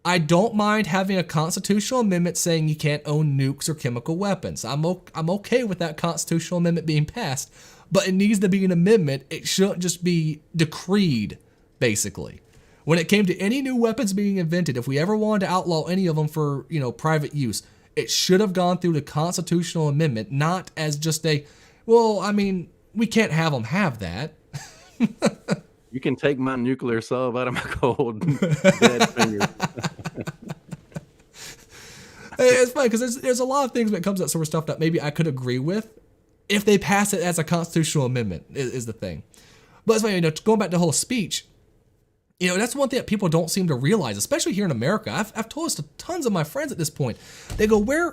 S3: I don't mind having a constitutional amendment saying you can't own nukes or chemical weapons. I'm okay with that constitutional amendment being passed, but it needs to be an amendment. It shouldn't just be decreed, basically. When it came to any new weapons being invented, if we ever wanted to outlaw any of them for, private use, it should have gone through the constitutional amendment, not as just we can't have them have that.
S4: You can take my nuclear sub out of my cold dead fingers.
S3: It's funny because there's a lot of things when it comes to that sort of stuff that maybe I could agree with if they pass it as a constitutional amendment is the thing. But it's funny, going back to the whole speech, that's one thing that people don't seem to realize, especially here in America. I've told this to tons of my friends at this point. They go, where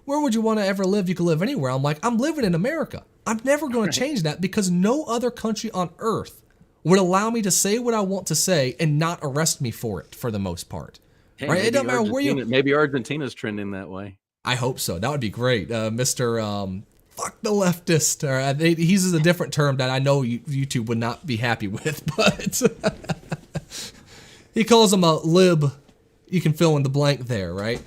S3: would you want to ever live? You could live anywhere. I'm like, I'm living in America. I'm never going to change that because no other country on earth would allow me to say what I want to say and not arrest me for it, for the most part.
S4: Hey,
S3: right? It doesn't matter where you.
S4: Maybe Argentina's trending that way.
S3: I hope so. That would be great, Mr. Fuck the leftist. He uses a different term that I know YouTube would not be happy with, but he calls him a lib. You can fill in the blank there, right?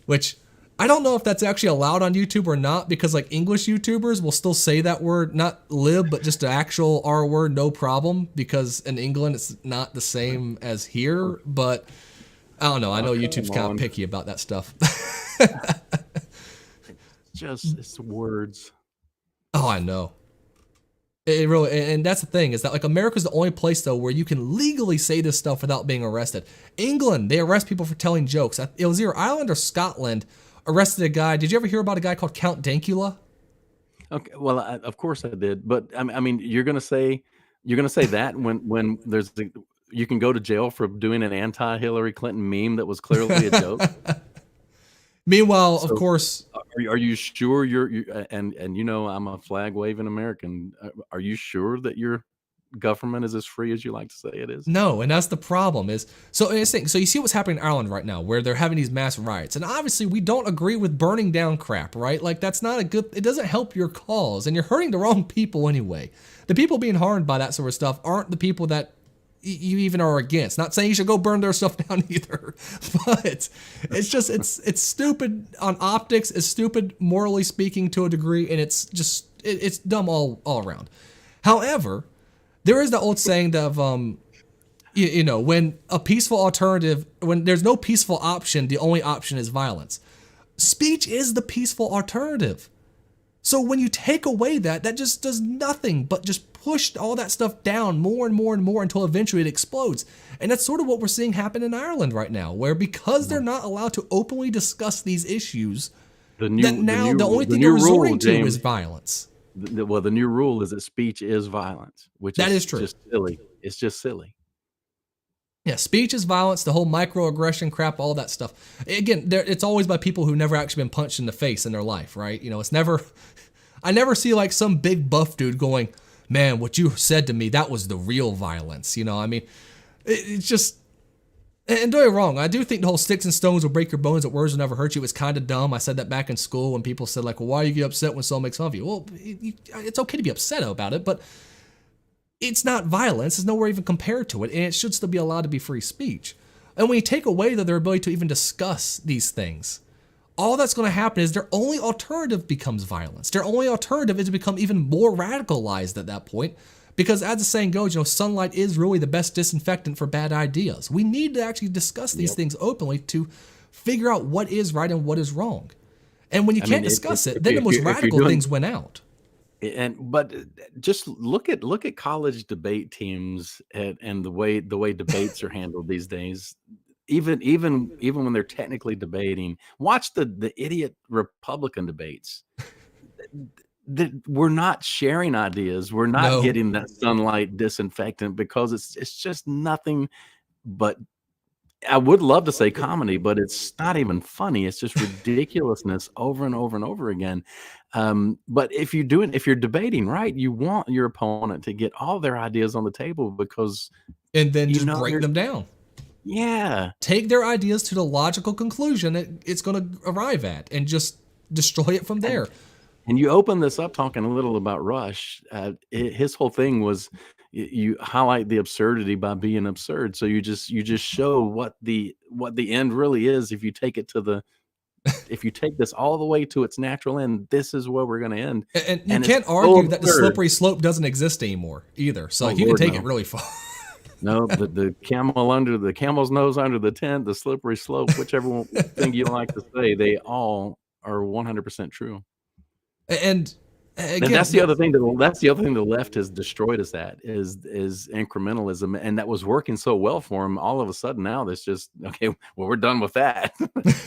S3: Which I don't know if that's actually allowed on YouTube or not, because like English YouTubers will still say that word, not lib, but just the actual R word, no problem, because in England it's not the same as here. But I don't know. I know YouTube's kind of picky about that stuff.
S4: It's words.
S3: Oh, I know. It really, and that's the thing, is that like America's the only place though where you can legally say this stuff without being arrested. England, they arrest people for telling jokes. It was either Ireland or Scotland arrested a guy. Did you ever hear about a guy called Count Dankula?
S4: Okay, well, of course I did, but I mean, you're gonna say that when there's you can go to jail for doing an anti-Hillary Clinton meme that was clearly a joke.
S3: Meanwhile, of course,
S4: are you sure and I'm a flag waving American. Are you sure that your government is as free as you like to say it is?
S3: No, and that's the problem. So you see what's happening in Ireland right now, where they're having these mass riots, and obviously we don't agree with burning down crap, right? Like that's not it doesn't help your cause, and you're hurting the wrong people anyway. The people being harmed by that sort of stuff aren't the people that you even are against. Not saying you should go burn their stuff down either, but it's just it's stupid on optics. It's stupid morally speaking to a degree, and it's dumb all around. However, there is the old saying of when a peaceful alternative, when there's no peaceful option, the only option is violence. Speech is the peaceful alternative. So when you take away that just does nothing but just push all that stuff down more and more and more until eventually it explodes. And that's sort of what we're seeing happen in Ireland right now, where because they're not allowed to openly discuss these issues, the only thing they're resorting to is violence.
S4: The new rule is that speech is violence, which is true. Just silly. It's just silly.
S3: Yeah, speech is violence, the whole microaggression crap, all that stuff. Again, it's always by people who've never actually been punched in the face in their life, right? It's never, I never see like some big buff dude going, man, what you said to me, that was the real violence. I mean, it's just, and don't get me wrong, I do think the whole sticks and stones will break your bones, that words will never hurt you. It's kind of dumb. I said that back in school when people said like, well, why do you get upset when someone makes fun of you? Well, it's okay to be upset about it, but it's not violence. It's nowhere even compared to it, and it should still be allowed to be free speech. And when you take away their ability to even discuss these things, all that's going to happen is their only alternative becomes violence. Their only alternative is to become even more radicalized at that point, because as the saying goes, sunlight is really the best disinfectant for bad ideas. We need to actually discuss these things openly to figure out what is right and what is wrong. And when you can't discuss it, then the most radical things win out.
S4: But just look at college debate teams and the way debates are handled these days. Even when they're technically debating, watch the idiot Republican debates. We're not sharing ideas. We're not getting that sunlight disinfectant, because it's just nothing but. I would love to say comedy, but it's not even funny. It's just ridiculousness over and over and over again. But if you're debating, right, you want your opponent to get all their ideas on the table,
S3: and then just break them down.
S4: Yeah.
S3: Take their ideas to the logical conclusion that it's going to arrive at, and just destroy it from there.
S4: And you open this up talking a little about Rush. His whole thing was you highlight the absurdity by being absurd. So you just show what the end really is. If you take this all the way to its natural end, this is where we're going to end.
S3: And you
S4: And
S3: can't
S4: it's so
S3: argue that the
S4: absurd.
S3: slippery slope doesn't exist anymore either. So
S4: Oh,
S3: like, you can
S4: Lord,
S3: take
S4: no.
S3: it really far.
S4: No, the camel's nose under the tent, the slippery slope, whichever thing you like to say, they all are 100% true.
S3: And
S4: And
S3: again,
S4: that's the other thing the left has destroyed us at is incrementalism, and that was working so well for them. All of a sudden now that's just okay. Well, we're done with that.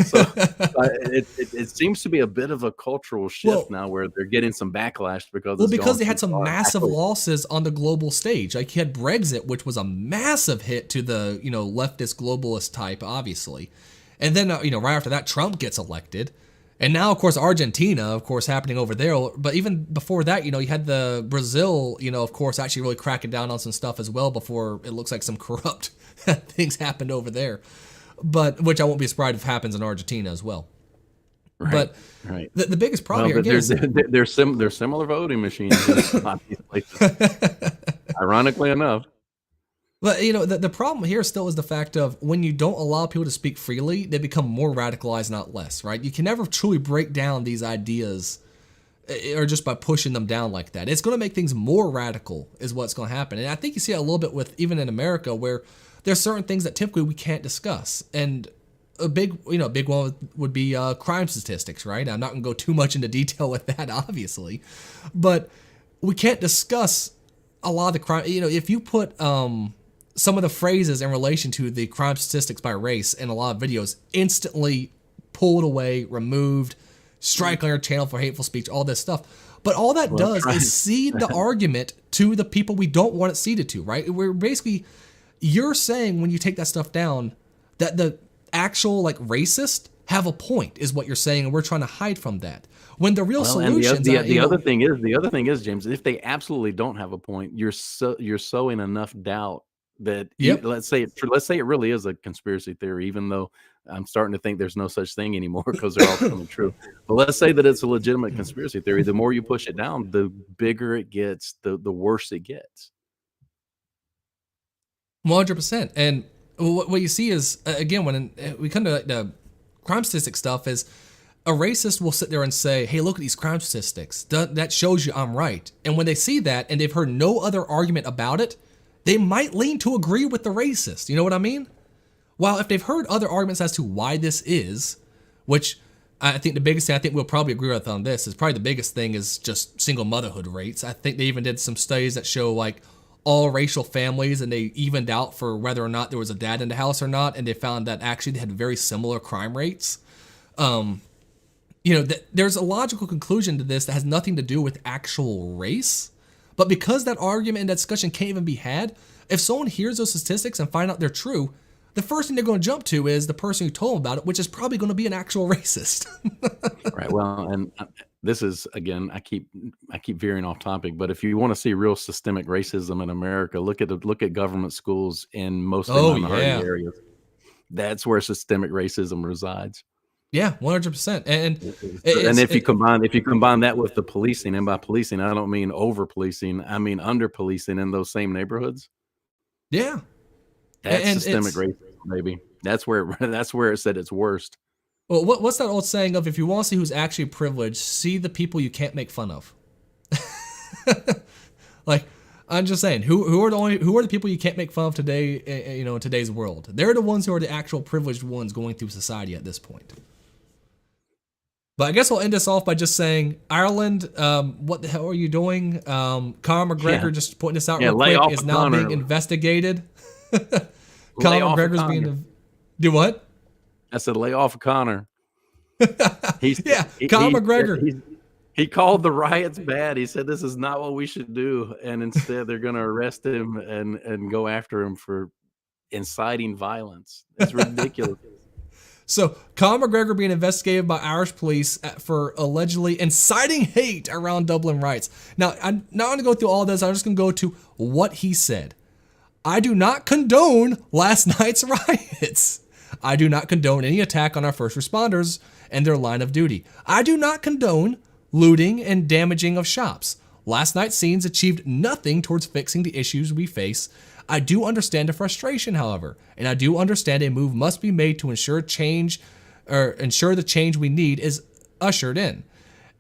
S4: So it seems to be a bit of a cultural shift
S3: Well-
S4: now, where they're getting some backlash because
S3: Well,
S4: it's
S3: because
S4: gone
S3: they had
S4: too
S3: some
S4: far.
S3: massive
S4: Actually,
S3: losses on the global stage. Like you had Brexit, which was a massive hit to the, leftist globalist type, obviously. And then, right after that, Trump gets elected. And now, of course, Argentina, of course, happening over there. But even before that, you had the Brazil, of course, actually really cracking down on some stuff as well before it looks like some corrupt things happened over there. But which I won't be surprised if happens in Argentina as well.
S4: right,
S3: But
S4: right.
S3: the biggest problem
S4: Well,
S3: here, again, is
S4: they're similar voting machines in a lot of these places. Ironically enough.
S3: But the problem here still is the fact of when you don't allow people to speak freely, they become more radicalized, not less, right? You can never truly break down these ideas or just by pushing them down like that. It's going to make things more radical is what's going to happen. And I think you see it a little bit with even in America where there's certain things that typically we can't discuss. And a big one would be crime statistics, right? I'm not going to go too much into detail with that, obviously, but we can't discuss a lot of the crime. If you put some of the phrases in relation to the crime statistics by race in a lot of videos, instantly pulled away, removed, strike on your channel for hateful speech, all this stuff. But all that does is seed the argument to the people we don't want it seeded to, right? We're basically, you're saying when you take that stuff down that the actual racist have a point is what you're saying, and we're trying to hide from that. When the real solutions,
S4: the other thing is, James, if they absolutely don't have a point, you're sowing enough doubt that let's say it really is a conspiracy theory, even though I'm starting to think there's no such thing anymore because they're all coming true. But let's say that it's a legitimate conspiracy theory. The more you push it down, the bigger it gets, the worse it gets.
S3: 100%. And what you see is, again, when we come to the crime statistic stuff, is a racist will sit there and say, hey, look at these crime statistics. That shows you I'm right. And when they see that and they've heard no other argument about it, they might lean to agree with the racist. You know what I mean? While if they've heard other arguments as to why this is, which I think the biggest thing I think we'll probably agree with on this is probably the biggest thing is just single motherhood rates. I think they even did some studies that show all racial families, and they evened out for whether or not there was a dad in the house or not, and they found that actually they had very similar crime rates. There's a logical conclusion to this that has nothing to do with actual race, but because that argument and that discussion can't even be had, if someone hears those statistics and find out they're true, the first thing they're going to jump to is the person who told them about it, which is probably going to be an actual racist.
S4: Right. Well, and this is, again, I keep veering off topic, but if you want to see real systemic racism in America, look at government schools in mostly minority areas. That's where systemic racism resides.
S3: Yeah, 100%. And
S4: if you combine that with the policing, and by policing I don't mean over policing, I mean under policing in those same neighborhoods.
S3: Yeah,
S4: that's systemic racism, baby. That's where it's at its worst.
S3: Well, what's that old saying of, if you want to see who's actually privileged, see the people you can't make fun of. I'm just saying, who are the people you can't make fun of today? In today's world, they're the ones who are the actual privileged ones going through society at this point. But I guess we'll end this off by just saying, Ireland, what the hell are you doing? Conor McGregor, just putting this out real quick, is now being investigated. Conor McGregor's being... Do what?
S4: I said lay off of Conor.
S3: Conor McGregor.
S4: He called the riots bad. He said this is not what we should do, and instead they're going to arrest him and go after him for inciting violence. It's ridiculous.
S3: So, Conor McGregor being investigated by Irish police for allegedly inciting hate around Dublin riots. Now, I'm not going to go through all this. I'm just going to go to what he said. I do not condone last night's riots. I do not condone any attack on our first responders and their line of duty. I do not condone looting, and damaging of shops. Last night's scenes achieved nothing towards fixing the issues we face. I do understand the frustration, however, and I do understand a move must be made to ensure the change we need is ushered in,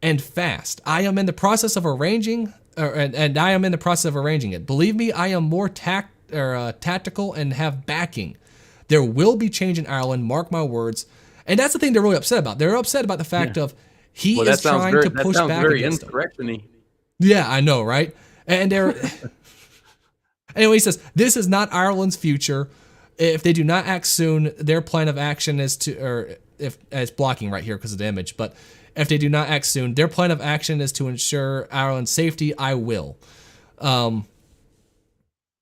S3: and fast. I am in the process of arranging, it. Believe me, I am more tactical and have backing. There will be change in Ireland, mark my words. And that's the thing they're really upset about. They're upset about the fact of he is trying to push back against them. Yeah, I know, right? And they're anyway, he says this is not Ireland's future. If they do not act soon, their plan of action is to, or if it's blocking right here because of the image, but if they do not act soon, their plan of action is to ensure Ireland's safety. I will.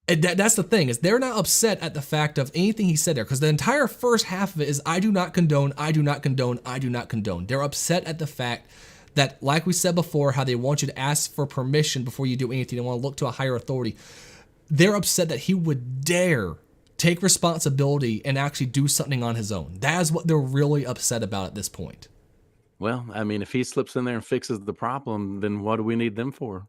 S3: That's the thing, is they're not upset at the fact of anything he said there, because the entire first half of it is I do not condone, I do not condone, I do not condone. They're upset at the fact that, like we said before, how they want you to ask for permission before you do anything. They want to look to a higher authority. They're upset that he would dare take responsibility and actually do something on his own. That is what they're really upset about at this point.
S4: Well, I mean, if he slips in there and fixes the problem, then what do we need them for?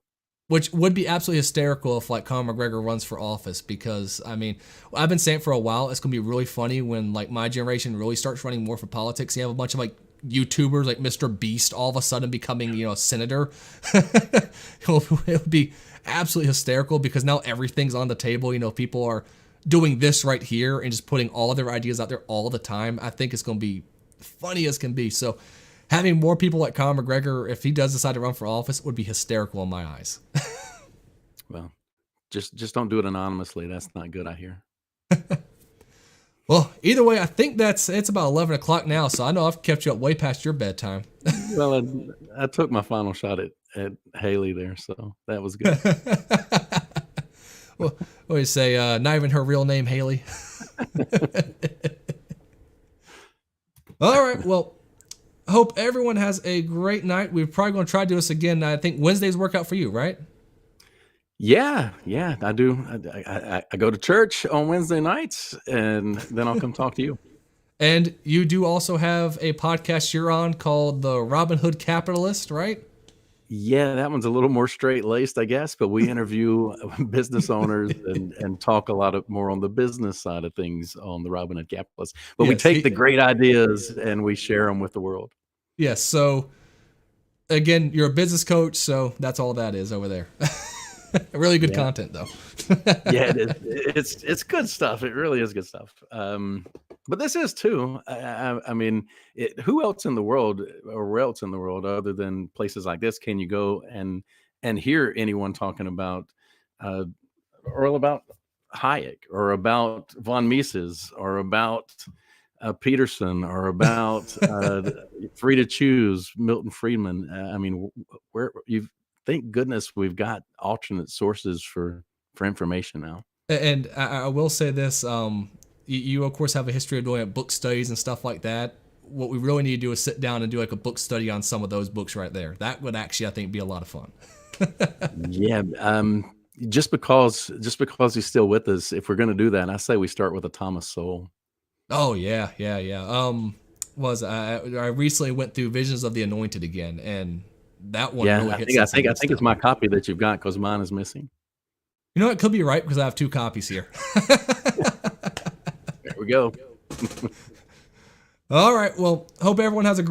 S3: Which would be absolutely hysterical if, like, Conor McGregor runs for office, because, I mean, I've been saying for a while, it's going to be really funny when, like, my generation really starts running more for politics. You have a bunch of, like, YouTubers like Mr. Beast all of a sudden becoming, you know, a senator. It would be absolutely hysterical, because now everything's on the table. You know, people are doing this right here and just putting all of their ideas out there all the time. I think it's going to be funny as can be. So having more people like Conor McGregor, if he does decide to run for office, would be hysterical in my eyes.
S4: Well, just don't do it anonymously. That's not good, I hear.
S3: Well, either way, I think it's about 11 o'clock now, so I know I've kept you up way past your bedtime.
S4: Well, I took my final shot at Haley there, so that was good.
S3: Well, what do you say? Not even her real name, Haley. All right, well, hope everyone has a great night. We're probably going to try to do this again. I think Wednesday's workout for you, right?
S4: Yeah, I do. I go to church on Wednesday nights, and then I'll come talk to you.
S3: And you do also have a podcast you're on called The Robin Hood Capitalist, right?
S4: Yeah, that one's a little more straight-laced, I guess, but we interview business owners and talk a lot more on the business side of things on the Robin Hood Capitalist. But we take the great ideas and we share them with the world.
S3: Yes, so again, you're a business coach, so that's all that is over there. Really good content, though.
S4: Yeah, it is. It's good stuff. It really is good stuff. But this is too. I mean, who else in the world, or where else in the world, other than places like this, can you go and hear anyone talking about, or about Hayek, or about von Mises, or about Peterson, or about Free to Choose, Milton Friedman? I mean, thank goodness we've got alternate sources for information now.
S3: And I will say this, you of course have a history of doing book studies and stuff like that. What we really need to do is sit down and do like a book study on some of those books right there. That would actually, I think, be a lot of fun.
S4: Yeah. Just because he's still with us, if we're going to do that, I say we start with a Thomas Sowell.
S3: Oh yeah. I recently went through Visions of the Anointed again, and that one really hits.
S4: I think it's my copy that you've got, because mine is missing.
S3: You know, it could be right, because I have 2 copies here.
S4: There we go.
S3: All right. Well, hope everyone has a